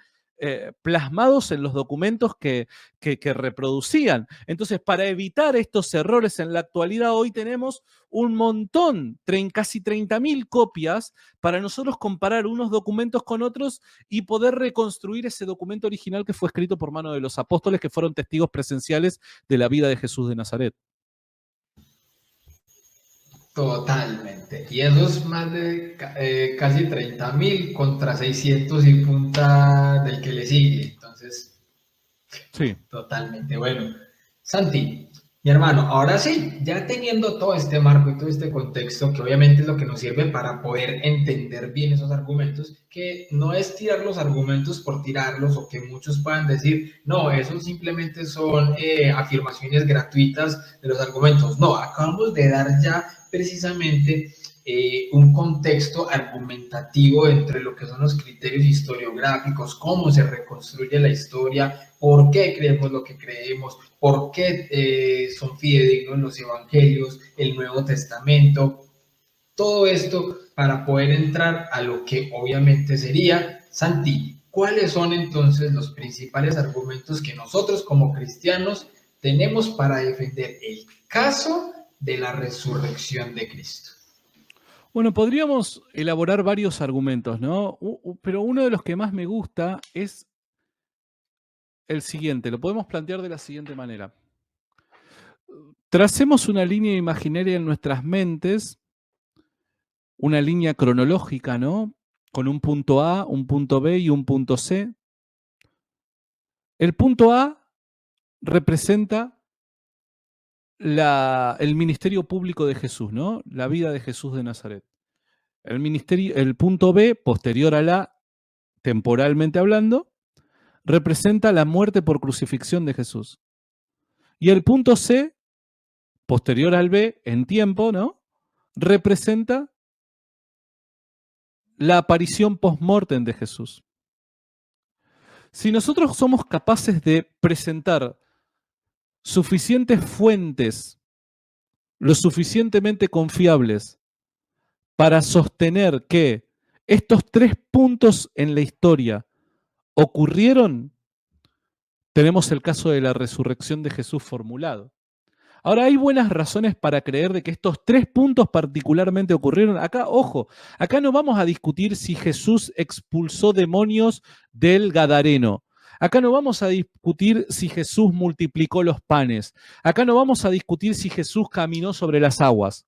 plasmados en los documentos que reproducían. Entonces, para evitar estos errores en la actualidad, hoy tenemos un montón, casi 30.000 copias para nosotros comparar unos documentos con otros y poder reconstruir ese documento original que fue escrito por mano de los apóstoles que fueron testigos presenciales de la vida de Jesús de Nazaret. Totalmente. Y esos más de casi 30.000 contra 600 y punta del que le sigue. Entonces, sí. Totalmente. Bueno, Santi, mi hermano, ahora sí, ya teniendo todo este marco y todo este contexto, que obviamente es lo que nos sirve para poder entender bien esos argumentos, que no es tirar los argumentos por tirarlos o que muchos puedan decir, no, eso simplemente son afirmaciones gratuitas de los argumentos. No, acabamos de dar ya precisamente un contexto argumentativo entre lo que son los criterios historiográficos, cómo se reconstruye la historia, por qué creemos lo que creemos, por qué son fidedignos los evangelios, el Nuevo Testamento, todo esto para poder entrar a lo que obviamente sería, Santi, ¿cuáles son entonces los principales argumentos que nosotros como cristianos tenemos para defender el caso de la resurrección de Cristo? Bueno, podríamos elaborar varios argumentos, ¿no? Pero uno de los que más me gusta es el siguiente. Lo podemos plantear de la siguiente manera. Tracemos una línea imaginaria en nuestras mentes, una línea cronológica, ¿no? Con un punto A, un punto B y un punto C. El punto A representa el ministerio público de Jesús, ¿no? La vida de Jesús de Nazaret. El punto B, posterior a la, temporalmente hablando, representa la muerte por crucifixión de Jesús. Y el punto C, posterior al B, en tiempo, ¿no? Representa la aparición post-mortem de Jesús. Si nosotros somos capaces de presentar suficientes fuentes, lo suficientemente confiables, para sostener que estos 3 puntos en la historia ocurrieron, tenemos el caso de la resurrección de Jesús formulado. Ahora, hay buenas razones para creer de que estos 3 puntos particularmente ocurrieron. Acá, ojo, acá no vamos a discutir si Jesús expulsó demonios del Gadareno. Acá no vamos a discutir si Jesús multiplicó los panes. Acá no vamos a discutir si Jesús caminó sobre las aguas.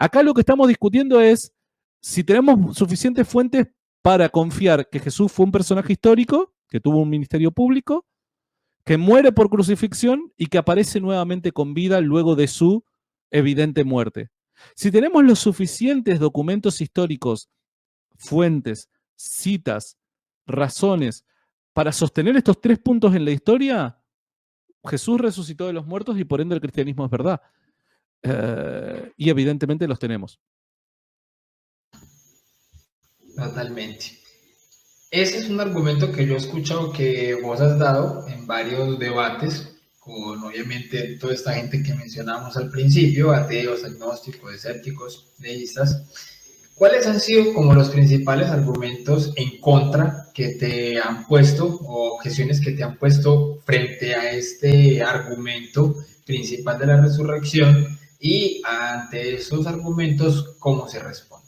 Acá lo que estamos discutiendo es si tenemos suficientes fuentes para confiar que Jesús fue un personaje histórico, que tuvo un ministerio público, que muere por crucifixión y que aparece nuevamente con vida luego de su evidente muerte. Si tenemos los suficientes documentos históricos, fuentes, citas, razones para sostener estos 3 puntos en la historia, Jesús resucitó de los muertos y por ende el cristianismo es verdad. Y evidentemente los tenemos. Totalmente. Ese es un argumento que yo he escuchado que vos has dado en varios debates con obviamente toda esta gente que mencionamos al principio, ateos, agnósticos, escépticos, deístas. ¿Cuáles han sido como los principales argumentos en contra que te han puesto o objeciones que te han puesto frente a este argumento principal de la resurrección? Y ante esos argumentos, ¿cómo se responde?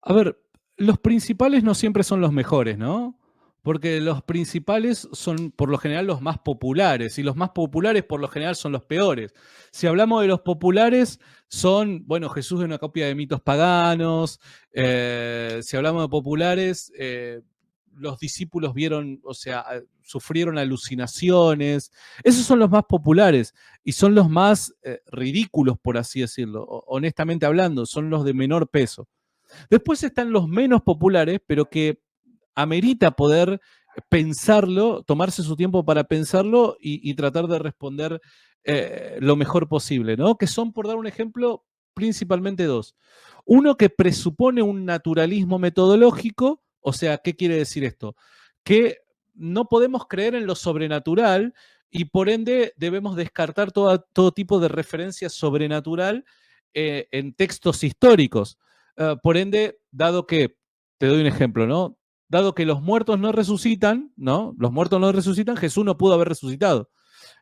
A ver, los principales no siempre son los mejores, ¿no? Porque los principales son por lo general los más populares y los más populares por lo general son los peores. Si hablamos de los populares, son, bueno, Jesús es una copia de mitos paganos. Si hablamos de populares, los discípulos vieron, o sea, sufrieron alucinaciones. Esos son los más populares y son los más ridículos, por así decirlo. Honestamente hablando, son los de menor peso. Después están los menos populares, pero que amerita poder pensarlo, tomarse su tiempo para pensarlo y tratar de responder lo mejor posible, ¿no? Que son, por dar un ejemplo, principalmente dos. Uno que presupone un naturalismo metodológico, o sea, ¿qué quiere decir esto? Que no podemos creer en lo sobrenatural y por ende debemos descartar todo tipo de referencia sobrenatural en textos históricos. Por ende, dado que, te doy un ejemplo, ¿no? Dado que los muertos no resucitan, ¿no? Los muertos no resucitan, Jesús no pudo haber resucitado.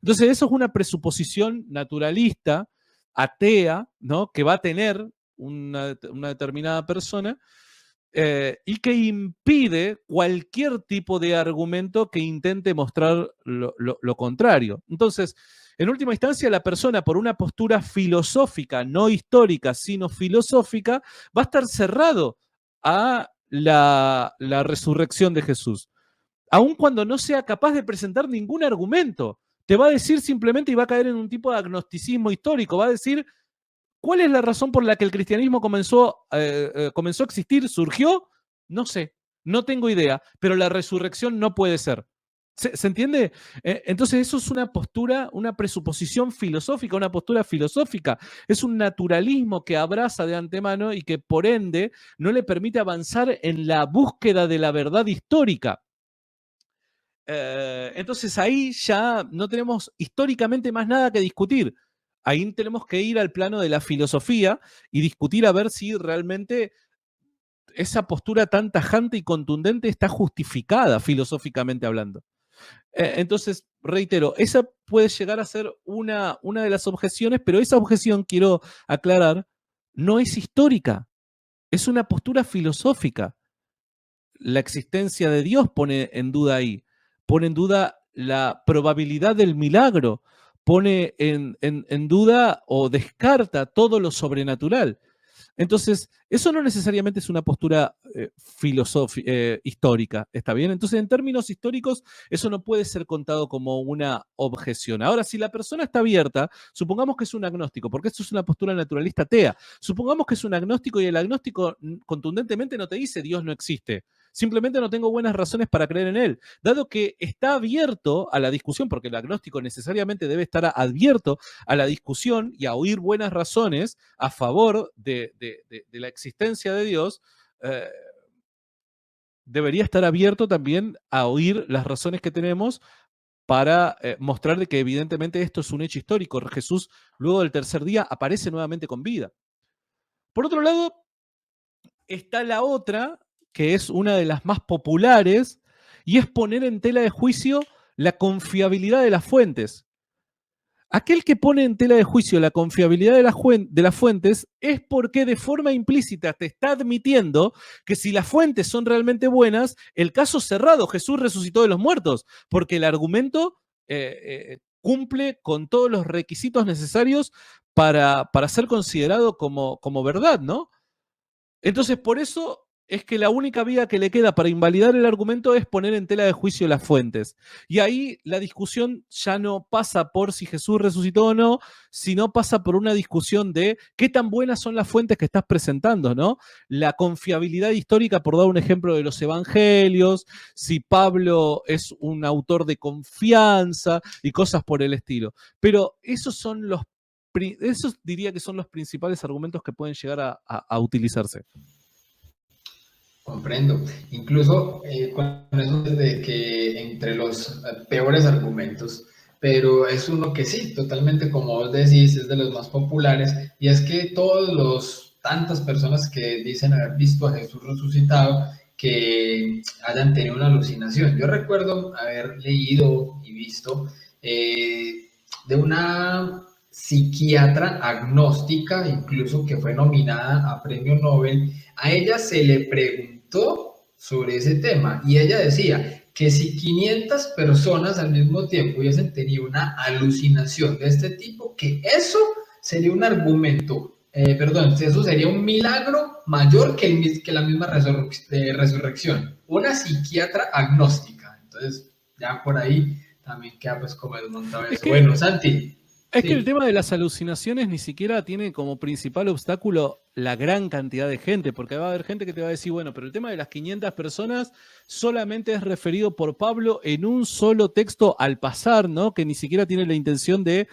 Entonces, eso es una presuposición naturalista, atea, ¿no? Que va a tener una determinada persona y que impide cualquier tipo de argumento que intente mostrar lo contrario. Entonces, en última instancia, la persona, por una postura filosófica, no histórica, sino filosófica, va a estar cerrado a la resurrección de Jesús, aun cuando no sea capaz de presentar ningún argumento. Te va a decir simplemente y va a caer en un tipo de agnosticismo histórico, va a decir, ¿cuál es la razón por la que el cristianismo comenzó a existir? ¿Surgió? No sé, no tengo idea, pero la resurrección no puede ser. ¿Se entiende? Entonces eso es una postura, una presuposición filosófica, una postura filosófica. Es un naturalismo que abraza de antemano y que por ende no le permite avanzar en la búsqueda de la verdad histórica. Entonces ahí ya no tenemos históricamente más nada que discutir. Ahí tenemos que ir al plano de la filosofía y discutir a ver si realmente esa postura tan tajante y contundente está justificada filosóficamente hablando. Entonces, reitero, esa puede llegar a ser una de las objeciones, pero esa objeción, quiero aclarar, no es histórica, es una postura filosófica. La existencia de Dios pone en duda ahí, pone en duda la probabilidad del milagro, pone en duda o descarta todo lo sobrenatural. Entonces, eso no necesariamente es una postura histórica, ¿está bien? Entonces, en términos históricos, eso no puede ser contado como una objeción. Ahora, si la persona está abierta, supongamos que es un agnóstico, porque esto es una postura naturalista atea, supongamos que es un agnóstico y el agnóstico contundentemente no te dice Dios no existe. Simplemente no tengo buenas razones para creer en él. Dado que está abierto a la discusión, porque el agnóstico necesariamente debe estar abierto a la discusión y a oír buenas razones a favor de la existencia de Dios, debería estar abierto también a oír las razones que tenemos para mostrar de que evidentemente esto es un hecho histórico. Jesús, luego del tercer día, aparece nuevamente con vida. Por otro lado, está la otra, que es una de las más populares, y es poner en tela de juicio la confiabilidad de las fuentes. Aquel que pone en tela de juicio la confiabilidad de las fuentes es porque de forma implícita te está admitiendo que si las fuentes son realmente buenas, el caso cerrado, Jesús resucitó de los muertos, porque el argumento cumple con todos los requisitos necesarios para ser considerado como verdad, ¿no? Entonces, por eso es que la única vía que le queda para invalidar el argumento es poner en tela de juicio las fuentes. Y ahí la discusión ya no pasa por si Jesús resucitó o no, sino pasa por una discusión de qué tan buenas son las fuentes que estás presentando, ¿no? La confiabilidad histórica, por dar un ejemplo de los evangelios, si Pablo es un autor de confianza y cosas por el estilo. Pero esos diría que son los principales argumentos que pueden llegar a utilizarse. Comprendo. Incluso con eso de que entre los peores argumentos, pero es uno que sí, totalmente como vos decís, es de los más populares, y es que tantas personas que dicen haber visto a Jesús resucitado, que hayan tenido una alucinación. Yo recuerdo haber leído y visto de una psiquiatra agnóstica, incluso que fue nominada a premio Nobel. A ella se le preguntó sobre ese tema y ella decía que si 500 personas al mismo tiempo hubiesen tenido una alucinación de este tipo, que eso sería un argumento, eso sería un milagro mayor que la misma resurrección. Una psiquiatra agnóstica. Entonces, ya por ahí también queda pues como desmontado eso. Bueno, Santi. Es que el Sí, tema de las alucinaciones ni siquiera tiene como principal obstáculo la gran cantidad de gente, porque va a haber gente que te va a decir, bueno, pero el tema de las 500 personas solamente es referido por Pablo en un solo texto al pasar, ¿no? Que ni siquiera tiene la intención de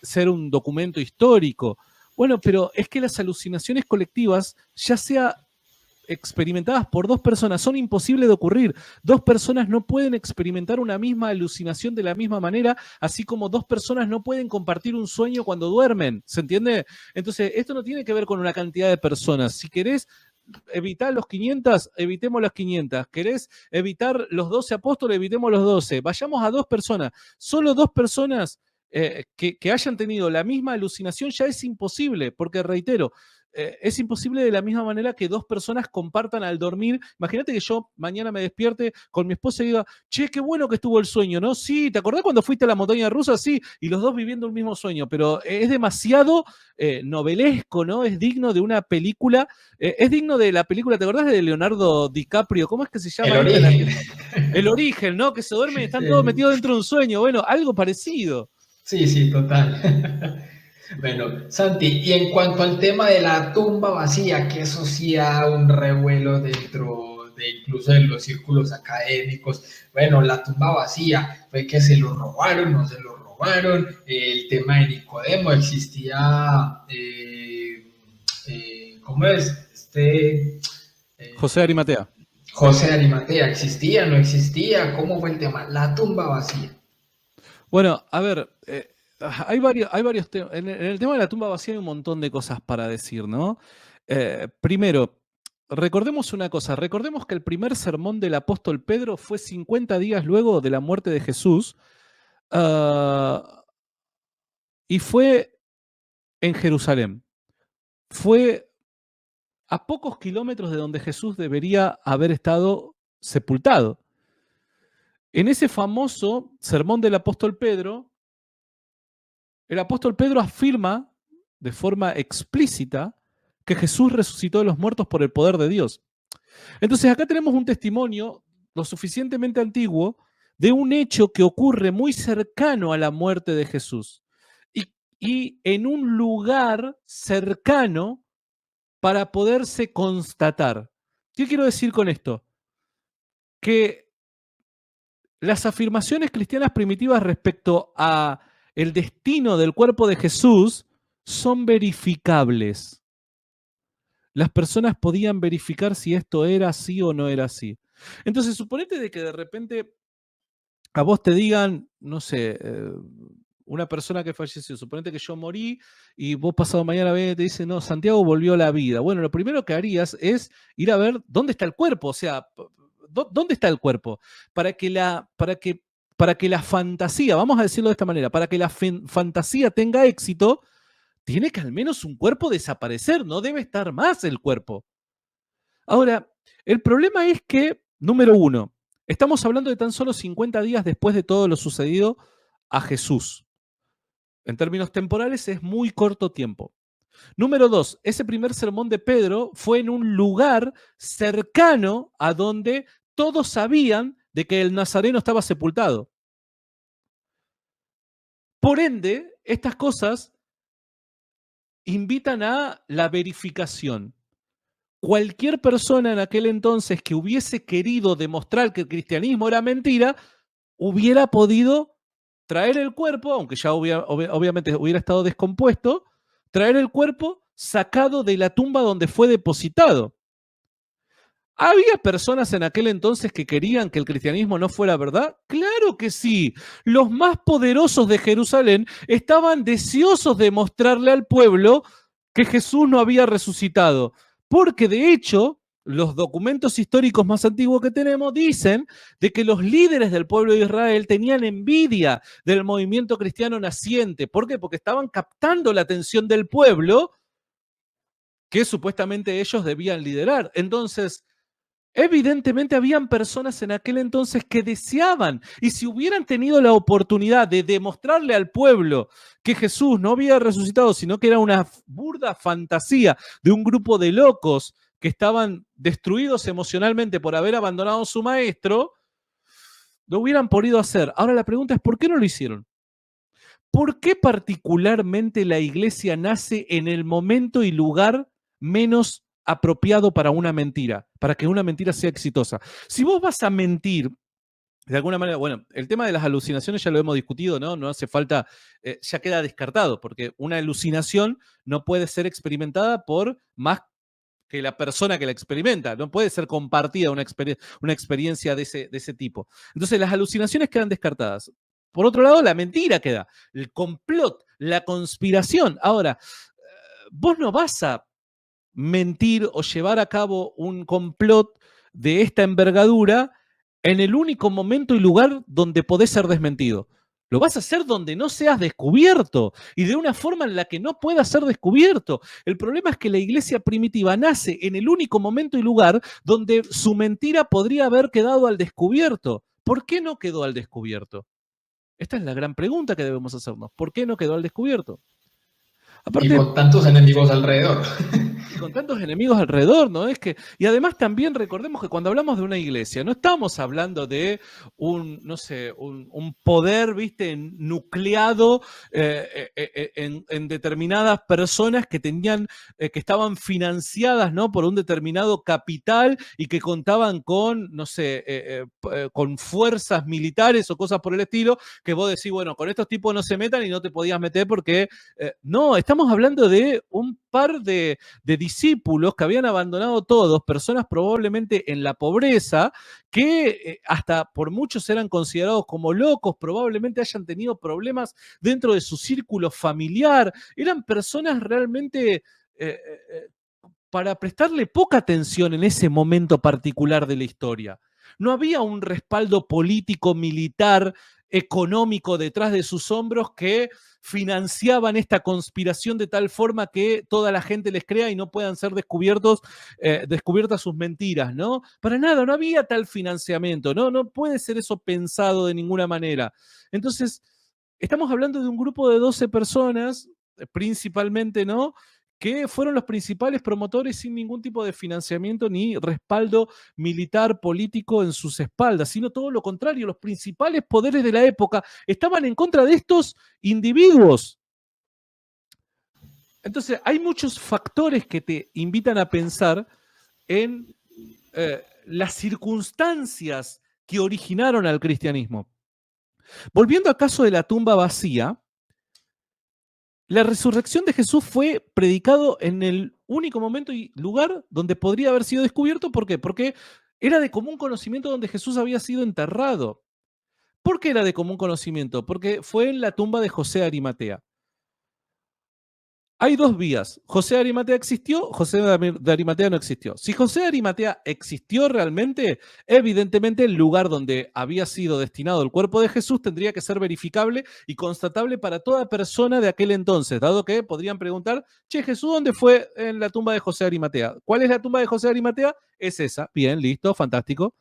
ser un documento histórico. Bueno, pero es que las alucinaciones colectivas, ya sea experimentadas por dos personas son imposibles de ocurrir. Dos personas no pueden experimentar una misma alucinación de la misma manera, así como dos personas no pueden compartir un sueño cuando duermen. ¿Se entiende? Entonces, esto no tiene que ver con una cantidad de personas. Si querés evitar los 500, evitemos las 500. ¿Querés evitar los 12 apóstoles? Evitemos los 12. Vayamos a dos personas. Solo dos personas que hayan tenido la misma alucinación ya es imposible, porque reitero, es imposible de la misma manera que dos personas compartan al dormir. Imagínate que yo mañana me despierte con mi esposa y diga, che, qué bueno que estuvo el sueño, ¿no? Sí, ¿te acordás cuando fuiste a la montaña rusa? Sí, y los dos viviendo el mismo sueño, pero es demasiado novelesco, ¿no? Es digno de una película, es digno de la película, ¿te acordás de Leonardo DiCaprio? ¿Cómo es que se el llama esta? origen. El origen, ¿no? Que se duermen y están todos Sí, metidos dentro de un sueño. Bueno, algo parecido. sí, sí, total. Bueno, Santi, y en cuanto al tema de la tumba vacía, que eso sí ha un revuelo dentro de incluso de los círculos académicos. Bueno, la tumba vacía fue que se lo robaron, no se lo robaron. El tema de Nicodemo existía, ¿cómo es? José Eh, Arimatea. José de Arimatea, ¿existía, no existía? ¿Cómo fue el tema? La tumba vacía. Bueno, a ver, hay varios temas. En el tema de la tumba vacía hay un montón de cosas para decir, ¿no? Primero, recordemos una cosa, recordemos que el primer sermón del apóstol Pedro fue 50 días luego de la muerte de Jesús, ah, y fue en Jerusalén. Fue a pocos kilómetros de donde Jesús debería haber estado sepultado. En ese famoso sermón del apóstol Pedro, el apóstol Pedro afirma de forma explícita que Jesús resucitó de los muertos por el poder de Dios. Entonces acá tenemos un testimonio lo suficientemente antiguo de un hecho que ocurre muy cercano a la muerte de Jesús y en un lugar cercano para poderse constatar. ¿Qué quiero decir con esto? Que las afirmaciones cristianas primitivas respecto a el destino del cuerpo de Jesús son verificables. Las personas podían verificar si esto era así o no era así. Entonces, suponete de que de repente a vos te digan, no sé, una persona que falleció, suponete que yo morí y vos pasado mañana ves, te dicen, no, Santiago volvió a la vida. Bueno, lo primero que harías es ir a ver dónde está el cuerpo, o sea, ¿dónde está el cuerpo? Para que para que la fantasía, vamos a decirlo de esta manera, para que la fantasía tenga éxito, tiene que al menos un cuerpo desaparecer, no debe estar más el cuerpo. Ahora, el problema es que, número uno, estamos hablando de tan solo 50 días después de todo lo sucedido a Jesús. En términos temporales es muy corto tiempo. Número dos, ese primer sermón de Pedro fue en un lugar cercano a donde todos sabían de que el Nazareno estaba sepultado. Por ende, estas cosas invitan a la verificación. Cualquier persona en aquel entonces que hubiese querido demostrar que el cristianismo era mentira, hubiera podido traer el cuerpo, aunque ya obviamente hubiera estado descompuesto, traer el cuerpo sacado de la tumba donde fue depositado. ¿Había personas en aquel entonces que querían que el cristianismo no fuera verdad? Claro que sí. Los más poderosos de Jerusalén estaban deseosos de mostrarle al pueblo que Jesús no había resucitado. Porque de hecho, los documentos históricos más antiguos que tenemos dicen de que los líderes del pueblo de Israel tenían envidia del movimiento cristiano naciente. ¿Por qué? Porque estaban captando la atención del pueblo que supuestamente ellos debían liderar. Entonces, evidentemente habían personas en aquel entonces que deseaban, y si hubieran tenido la oportunidad de demostrarle al pueblo que Jesús no había resucitado, sino que era una burda fantasía de un grupo de locos que estaban destruidos emocionalmente por haber abandonado a su maestro, lo hubieran podido hacer. Ahora la pregunta es, ¿por qué no lo hicieron? ¿por qué particularmente la iglesia nace en el momento y lugar menos apropiado para una mentira, para que una mentira sea exitosa? Si vos vas a mentir, de alguna manera, bueno, el tema de las alucinaciones ya lo hemos discutido, ¿no? No hace falta, ya queda descartado, porque una alucinación no puede ser experimentada por más que la persona que la experimenta, no puede ser compartida una experiencia de ese tipo. Entonces las alucinaciones quedan descartadas. Por otro lado, la mentira queda, el complot, la conspiración. Ahora, vos no vas a mentir o llevar a cabo un complot de esta envergadura en el único momento y lugar donde podés ser desmentido. Lo vas a hacer donde no seas descubierto y de una forma en la que no puedas ser descubierto. El problema es que la iglesia primitiva nace en el único momento y lugar donde su mentira podría haber quedado al descubierto. ¿Por qué no quedó al descubierto? Esta es la gran pregunta que debemos hacernos. ¿Por qué no quedó al descubierto? Y Aparte, con tantos enemigos alrededor. y con tantos enemigos alrededor, ¿no? Es que, y además también recordemos que cuando hablamos de una iglesia, no estamos hablando de no sé, un poder, viste, nucleado en determinadas personas que tenían, que estaban financiadas, ¿no? Por un determinado capital y que contaban con, no sé, con fuerzas militares o cosas por el estilo, que vos decís, bueno, con estos tipos no se metan y no te podías meter porque, no, estamos hablando de un par de discípulos que habían abandonado todos, personas probablemente en la pobreza, que hasta por muchos eran considerados como locos, probablemente hayan tenido problemas dentro de su círculo familiar, eran personas realmente para prestarle poca atención en ese momento particular de la historia. No había un respaldo político, militar, económico detrás de sus hombros que financiaban esta conspiración de tal forma que toda la gente les crea y no puedan ser descubiertas sus mentiras, ¿no? Para nada, no había tal financiamiento, ¿no? No puede ser eso pensado de ninguna manera. Entonces, estamos hablando de un grupo de 12 personas, principalmente, ¿no? Que fueron los principales promotores sin ningún tipo de financiamiento ni respaldo militar, político en sus espaldas, sino todo lo contrario, los principales poderes de la época estaban en contra de estos individuos. Entonces, hay muchos factores que te invitan a pensar en las circunstancias que originaron al cristianismo. Volviendo al caso de la tumba vacía, la resurrección de Jesús fue predicado en el único momento y lugar donde podría haber sido descubierto. ¿Por qué? Porque era de común conocimiento donde Jesús había sido enterrado. ¿Por qué era de común conocimiento? Porque fue en la tumba de José de Arimatea. Hay dos vías. José de Arimatea existió, José de Arimatea no existió. Si José de Arimatea existió realmente, evidentemente el lugar donde había sido destinado el cuerpo de Jesús tendría que ser verificable y constatable para toda persona de aquel entonces, dado que podrían preguntar, che, Jesús, ¿dónde fue en la tumba de José de Arimatea? ¿Cuál es la tumba de José de Arimatea? Es esa. Bien, listo, fantástico.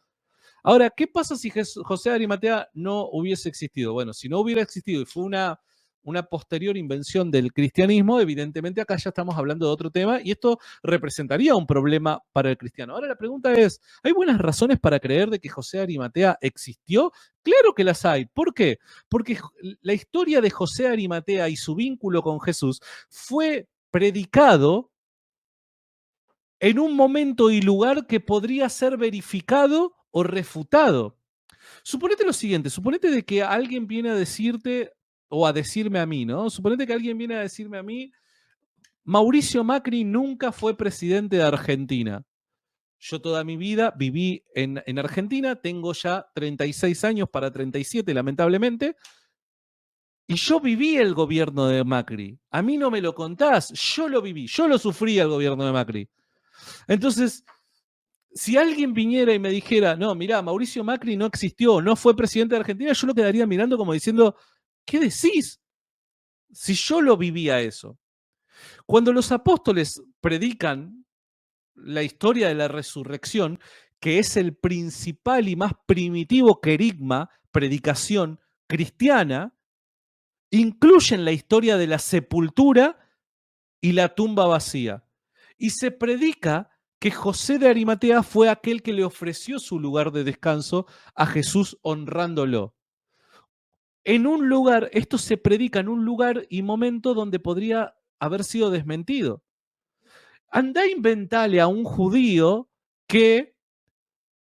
Ahora, ¿qué pasa si José de Arimatea no hubiese existido? Bueno, si no hubiera existido y fue una posterior invención del cristianismo, evidentemente acá ya estamos hablando de otro tema y esto representaría un problema para el cristiano. Ahora la pregunta es, ¿hay buenas razones para creer de que José de Arimatea existió? Claro que las hay. ¿Por qué? Porque la historia de José de Arimatea y su vínculo con Jesús fue predicado en un momento y lugar que podría ser verificado o refutado. Suponete lo siguiente, suponete de que alguien viene a decirte o a decirme a mí, ¿no? Suponete que alguien viene a decirme a mí, Mauricio Macri nunca fue presidente de Argentina. Yo toda mi vida viví en Argentina, tengo ya 36 años para 37, lamentablemente, y yo viví el gobierno de Macri. A mí no me lo contás, yo lo viví, yo lo sufrí el gobierno de Macri. Entonces, si alguien viniera y me dijera, no, mirá, Mauricio Macri no existió, no fue presidente de Argentina, yo lo quedaría mirando como diciendo, ¿qué decís? Si yo lo vivía eso. Cuando los apóstoles predican la historia de la resurrección, que es el principal y más primitivo querigma, predicación cristiana, incluyen la historia de la sepultura y la tumba vacía. Y se predica que José de Arimatea fue aquel que le ofreció su lugar de descanso a Jesús honrándolo. en un lugar, esto se predica en un lugar y momento donde podría haber sido desmentido. Andá a inventarle a un judío que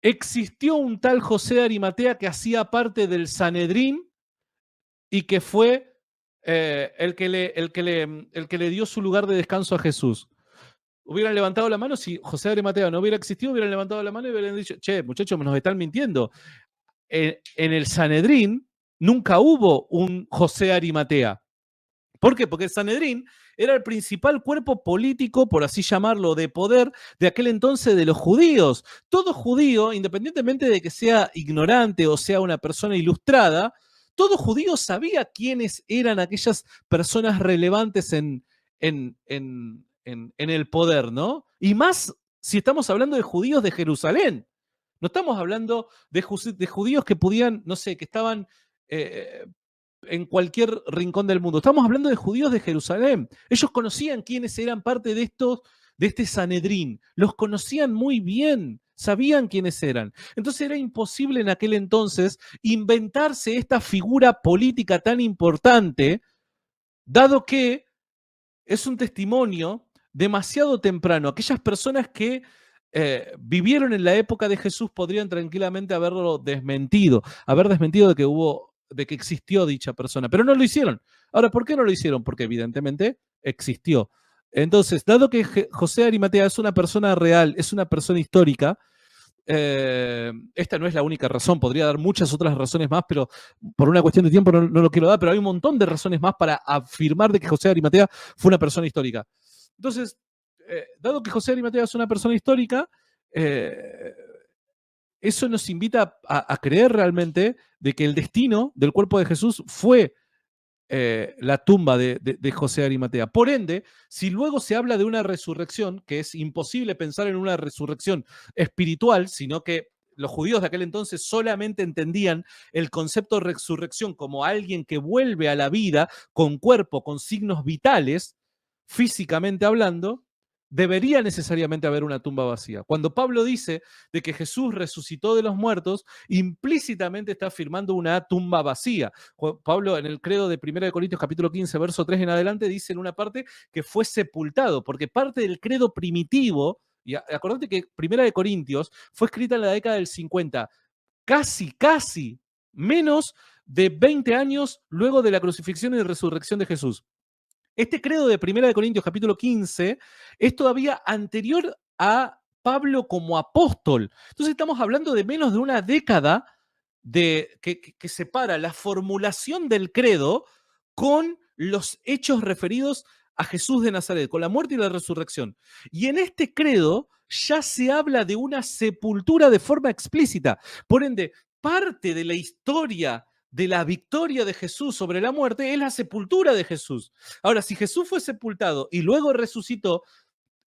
existió un tal José de Arimatea que hacía parte del Sanedrín y que fue el que le dio su lugar de descanso a Jesús. Hubieran levantado la mano, si José de Arimatea no hubiera existido, hubieran levantado la mano y hubieran dicho, che, muchachos, nos están mintiendo. En el Sanedrín nunca hubo un José de Arimatea. ¿Por qué? Porque el Sanedrín era el principal cuerpo político, por así llamarlo, de poder de aquel entonces de los judíos. Todo judío, independientemente de que sea ignorante o sea una persona ilustrada, todo judío sabía quiénes eran aquellas personas relevantes en el poder, ¿no? Y más si estamos hablando de judíos de Jerusalén. No estamos hablando de judíos que podían, no sé, que estaban en cualquier rincón del mundo. Estamos hablando de judíos de Jerusalén. Ellos conocían quiénes eran parte de este Sanedrín. Los conocían muy bien, sabían quiénes eran. Entonces era imposible en aquel entonces inventarse esta figura política tan importante, dado que es un testimonio demasiado temprano. Aquellas personas que vivieron en la época de Jesús podrían tranquilamente haberlo desmentido, haber desmentido de que existió dicha persona, pero no lo hicieron. Ahora, ¿por qué no lo hicieron? Porque evidentemente existió. Entonces, dado que José de Arimatea es una persona real, es una persona histórica, esta no es la única razón, podría dar muchas otras razones más, pero por una cuestión de tiempo no lo quiero dar, pero hay un montón de razones más para afirmar de que José de Arimatea fue una persona histórica. Entonces, dado que José de Arimatea es una persona histórica, eso nos invita a creer realmente de que el destino del cuerpo de Jesús fue la tumba de José de Arimatea. Por ende, si luego se habla de una resurrección, que es imposible pensar en una resurrección espiritual, sino que los judíos de aquel entonces solamente entendían el concepto de resurrección como alguien que vuelve a la vida con cuerpo, con signos vitales, físicamente hablando, debería necesariamente haber una tumba vacía. Cuando Pablo dice de que Jesús resucitó de los muertos, implícitamente está afirmando una tumba vacía. Pablo en el credo de 1 Corintios capítulo 15, verso 3 en adelante, dice en una parte que fue sepultado, porque parte del credo primitivo, y acordate que 1 Corintios fue escrita en la década del 50, casi menos de 20 años luego de la crucifixión y resurrección de Jesús. Este credo de 1 Corintios capítulo 15 es todavía anterior a Pablo como apóstol. Entonces estamos hablando de menos de una década que separa la formulación del credo con los hechos referidos a Jesús de Nazaret, con la muerte y la resurrección. Y en este credo ya se habla de una sepultura de forma explícita. Por ende, parte de la historia de la victoria de Jesús sobre la muerte es la sepultura de Jesús. Ahora, si Jesús fue sepultado y luego resucitó,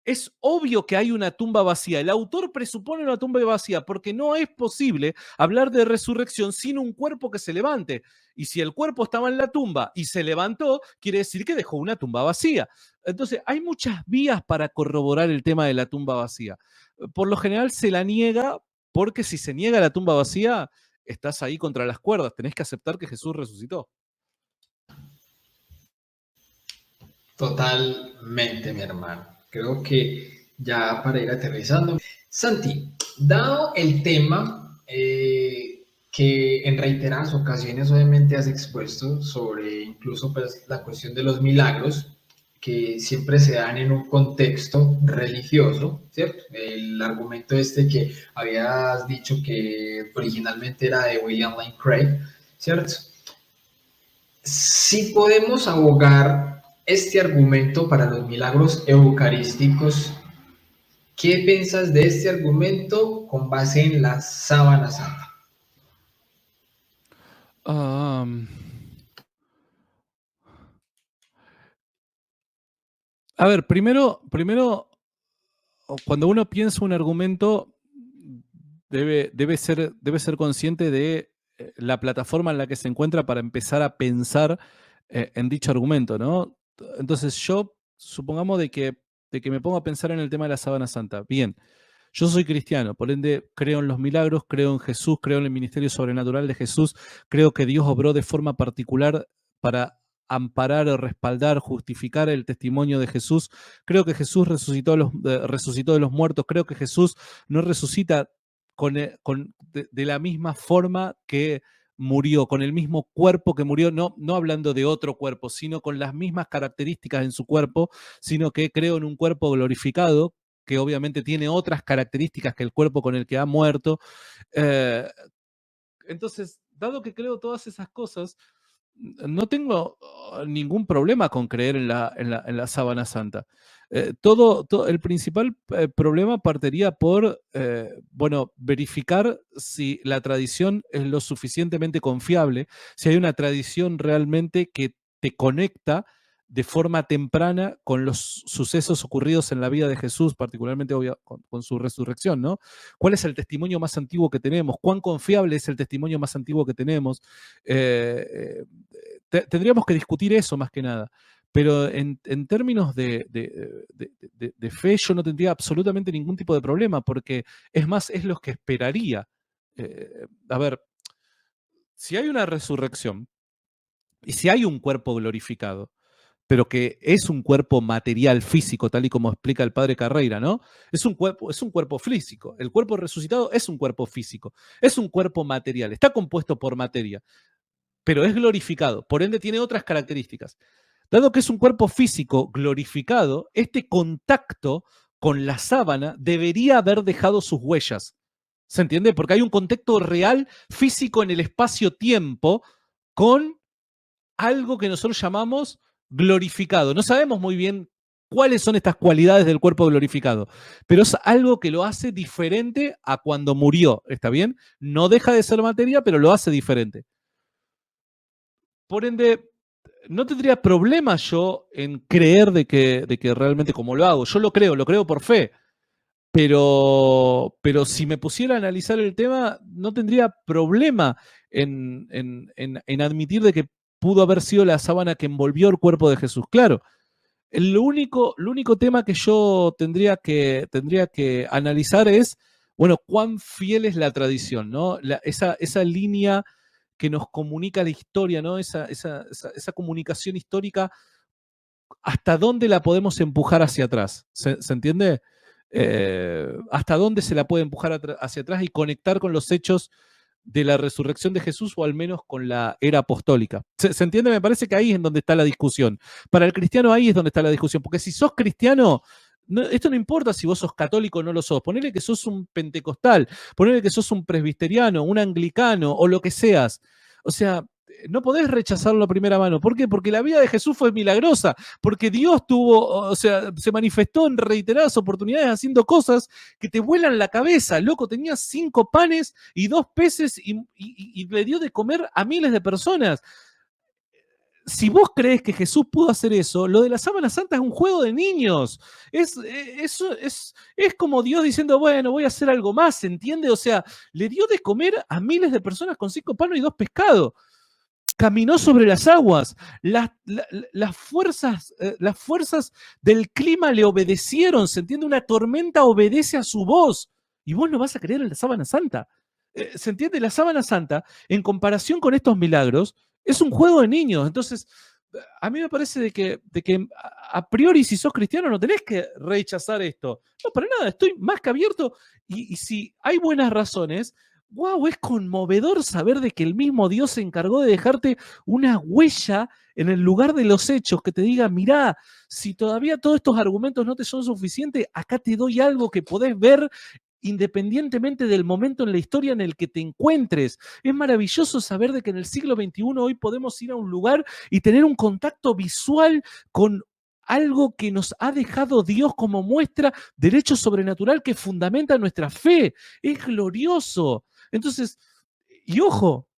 es obvio que hay una tumba vacía. El autor presupone una tumba vacía porque no es posible hablar de resurrección sin un cuerpo que se levante. Y si el cuerpo estaba en la tumba y se levantó, quiere decir que dejó una tumba vacía. Entonces, hay muchas vías para corroborar el tema de la tumba vacía. Por lo general se la niega porque si se niega la tumba vacía, estás ahí contra las cuerdas. Tenés que aceptar que Jesús resucitó. Totalmente, mi hermano. Creo que ya para ir aterrizando. Santi, dado el tema que en reiteradas ocasiones obviamente has expuesto sobre incluso pues, la cuestión de los milagros, que siempre se dan en un contexto religioso, ¿cierto? El argumento este que habías dicho que originalmente era de William Lane Craig, ¿cierto? Si podemos abogar este argumento para los milagros eucarísticos, ¿qué piensas de este argumento con base en la sábana santa? A ver, primero, cuando uno piensa un argumento, debe ser consciente de la plataforma en la que se encuentra para empezar a pensar en dicho argumento, ¿no? Entonces yo, supongamos de que me pongo a pensar en el tema de la sábana santa. Bien, Yo soy cristiano, por ende creo en los milagros, creo en Jesús, creo en el ministerio sobrenatural de Jesús, creo que Dios obró de forma particular para amparar, respaldar, justificar el testimonio de Jesús. Creo que Jesús resucitó de los muertos, creo que Jesús no resucita de la misma forma que murió, con el mismo cuerpo que murió, no hablando de otro cuerpo, sino con las mismas características en su cuerpo, sino que creo en un cuerpo glorificado, que obviamente tiene otras características que el cuerpo con el que ha muerto. Entonces, dado que creo todas esas cosas, no tengo ningún problema con creer en la sábana santa. El principal problema partiría por, bueno, verificar si la tradición es lo suficientemente confiable, si hay una tradición realmente que te conecta de forma temprana con los sucesos ocurridos en la vida de Jesús, particularmente con su resurrección, ¿no? ¿Cuál es el testimonio más antiguo que tenemos? ¿Cuán confiable es el testimonio más antiguo que tenemos? Tendríamos que discutir eso más que nada. Pero en términos de fe, yo no tendría absolutamente ningún tipo de problema, porque es más, es lo que esperaría. A ver, si hay una resurrección y si hay un cuerpo glorificado, pero que es un cuerpo material, físico, tal y como explica el padre Carreira, ¿no? Es un cuerpo físico. El cuerpo resucitado es un cuerpo físico, es un cuerpo material, está compuesto por materia, pero es glorificado, por ende tiene otras características. Dado que es un cuerpo físico glorificado, este contacto con la sábana debería haber dejado sus huellas. ¿Se entiende? Porque hay un contacto real, físico en el espacio-tiempo con algo que nosotros llamamos glorificado. No sabemos muy bien cuáles son estas cualidades del cuerpo glorificado, pero es algo que lo hace diferente a cuando murió, ¿está bien? No deja de ser materia, pero lo hace diferente. Por ende, no tendría problema yo en creer de que realmente como lo hago. Yo lo creo por fe. Pero si me pusiera a analizar el tema, no tendría problema en admitir de que pudo haber sido la sábana que envolvió el cuerpo de Jesús. Claro, el único tema que yo tendría que analizar es, bueno, cuán fiel es la tradición, ¿no? Esa línea que nos comunica la historia, ¿no? Esa comunicación histórica, ¿hasta dónde la podemos empujar hacia atrás? ¿Se entiende? ¿Hasta dónde se la puede empujar hacia atrás y conectar con los hechos de la resurrección de Jesús, o al menos con la era apostólica? ¿Se entiende? Me parece que ahí es donde está la discusión. Para el cristiano ahí es donde está la discusión, porque si sos cristiano, esto no importa si vos sos católico o no lo sos, ponele que sos un pentecostal, ponele que sos un presbiteriano, un anglicano o lo que seas. O sea, no podés rechazarlo a primera mano. ¿Por qué? Porque la vida de Jesús fue milagrosa, porque Dios se manifestó en reiteradas oportunidades haciendo cosas que te vuelan la cabeza. Loco, tenía 5 panes y 2 peces y le dio de comer a miles de personas. Si vos crees que Jesús pudo hacer eso, lo de la sábana santa es un juego de niños. Es como Dios diciendo, bueno, voy a hacer algo más, ¿se entiende? O sea, le dio de comer a miles de personas con 5 panes y 2 pescados. Caminó sobre las aguas. Las fuerzas del clima le obedecieron. ¿Se entiende? Una tormenta obedece a su voz. Y vos no vas a creer en la sábana santa. ¿Se entiende? La sábana santa, en comparación con estos milagros, es un juego de niños. Entonces, a mí me parece de que a priori, si sos cristiano, no tenés que rechazar esto. No, para nada, estoy más que abierto. Y si hay buenas razones, wow, es conmovedor saber de que el mismo Dios se encargó de dejarte una huella en el lugar de los hechos, que te diga, mirá, si todavía todos estos argumentos no te son suficientes, acá te doy algo que podés ver independientemente del momento en la historia en el que te encuentres. Es maravilloso saber de que en el siglo XXI hoy podemos ir a un lugar y tener un contacto visual con algo que nos ha dejado Dios como muestra del hecho sobrenatural que fundamenta nuestra fe. Es glorioso. Entonces, y ojo,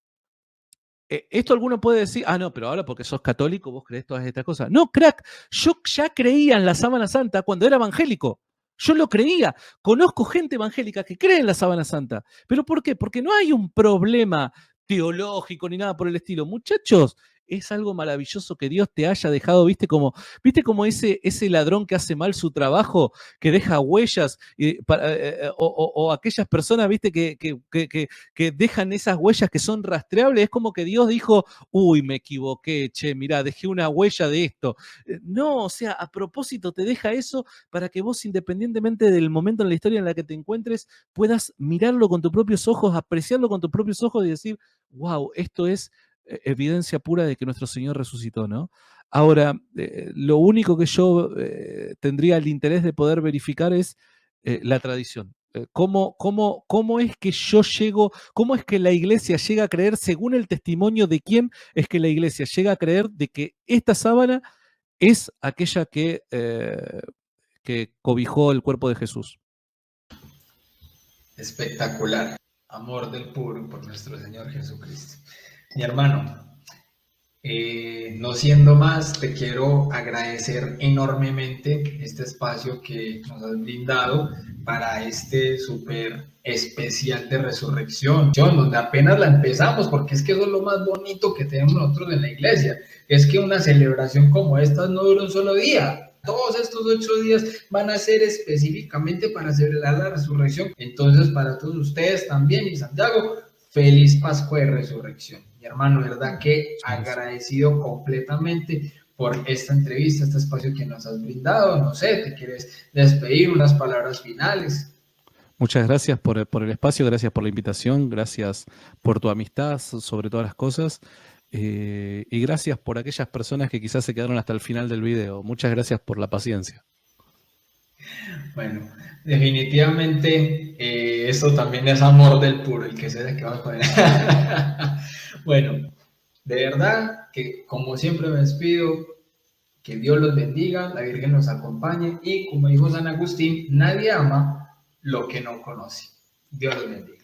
esto alguno puede decir, no, pero ahora porque sos católico vos creés todas estas cosas. No, crack, yo ya creía en la sábana santa cuando era evangélico. Yo lo creía. Conozco gente evangélica que cree en la sábana santa. ¿Pero por qué? Porque no hay un problema teológico ni nada por el estilo. Muchachos, es algo maravilloso que Dios te haya dejado, ¿viste como ese ladrón que hace mal su trabajo, que deja huellas, o aquellas personas, ¿viste? Que dejan esas huellas que son rastreables? Es como que Dios dijo, uy, me equivoqué, che, mirá, dejé una huella de esto. No, o sea, a propósito te deja eso para que vos, independientemente del momento en la historia en la que te encuentres, puedas mirarlo con tus propios ojos, apreciarlo con tus propios ojos y decir, wow, esto es evidencia pura de que nuestro Señor resucitó, ¿no? Ahora, lo único que yo tendría el interés de poder verificar es la tradición. ¿Cómo es que yo llego, cómo es que la iglesia llega a creer, según el testimonio de quién es que la iglesia llega a creer de que esta sábana es aquella que cobijó el cuerpo de Jesús? Espectacular. Amor del puro por nuestro Señor Jesucristo. Mi hermano, no siendo más, te quiero agradecer enormemente este espacio que nos has brindado para este súper especial de resurrección, donde apenas la empezamos, porque es que eso es lo más bonito que tenemos nosotros en la iglesia, es que una celebración como esta no dura un solo día. Todos estos 8 días van a ser específicamente para celebrar la resurrección. Entonces, para todos ustedes también, y Santiago, feliz Pascua de Resurrección. Mi hermano, verdad que agradecido completamente por esta entrevista, este espacio que nos has brindado. No sé, ¿te quieres despedir? Unas palabras finales. Muchas gracias por el espacio, gracias por la invitación, gracias por tu amistad sobre todas las cosas, y gracias por aquellas personas que quizás se quedaron hasta el final del video. Muchas gracias por la paciencia. Bueno, definitivamente esto también es amor del puro, el que sé de qué vamos a poner. Bueno, de verdad que como siempre me despido, que Dios los bendiga, la Virgen los acompañe y como dijo San Agustín, nadie ama lo que no conoce. Dios los bendiga.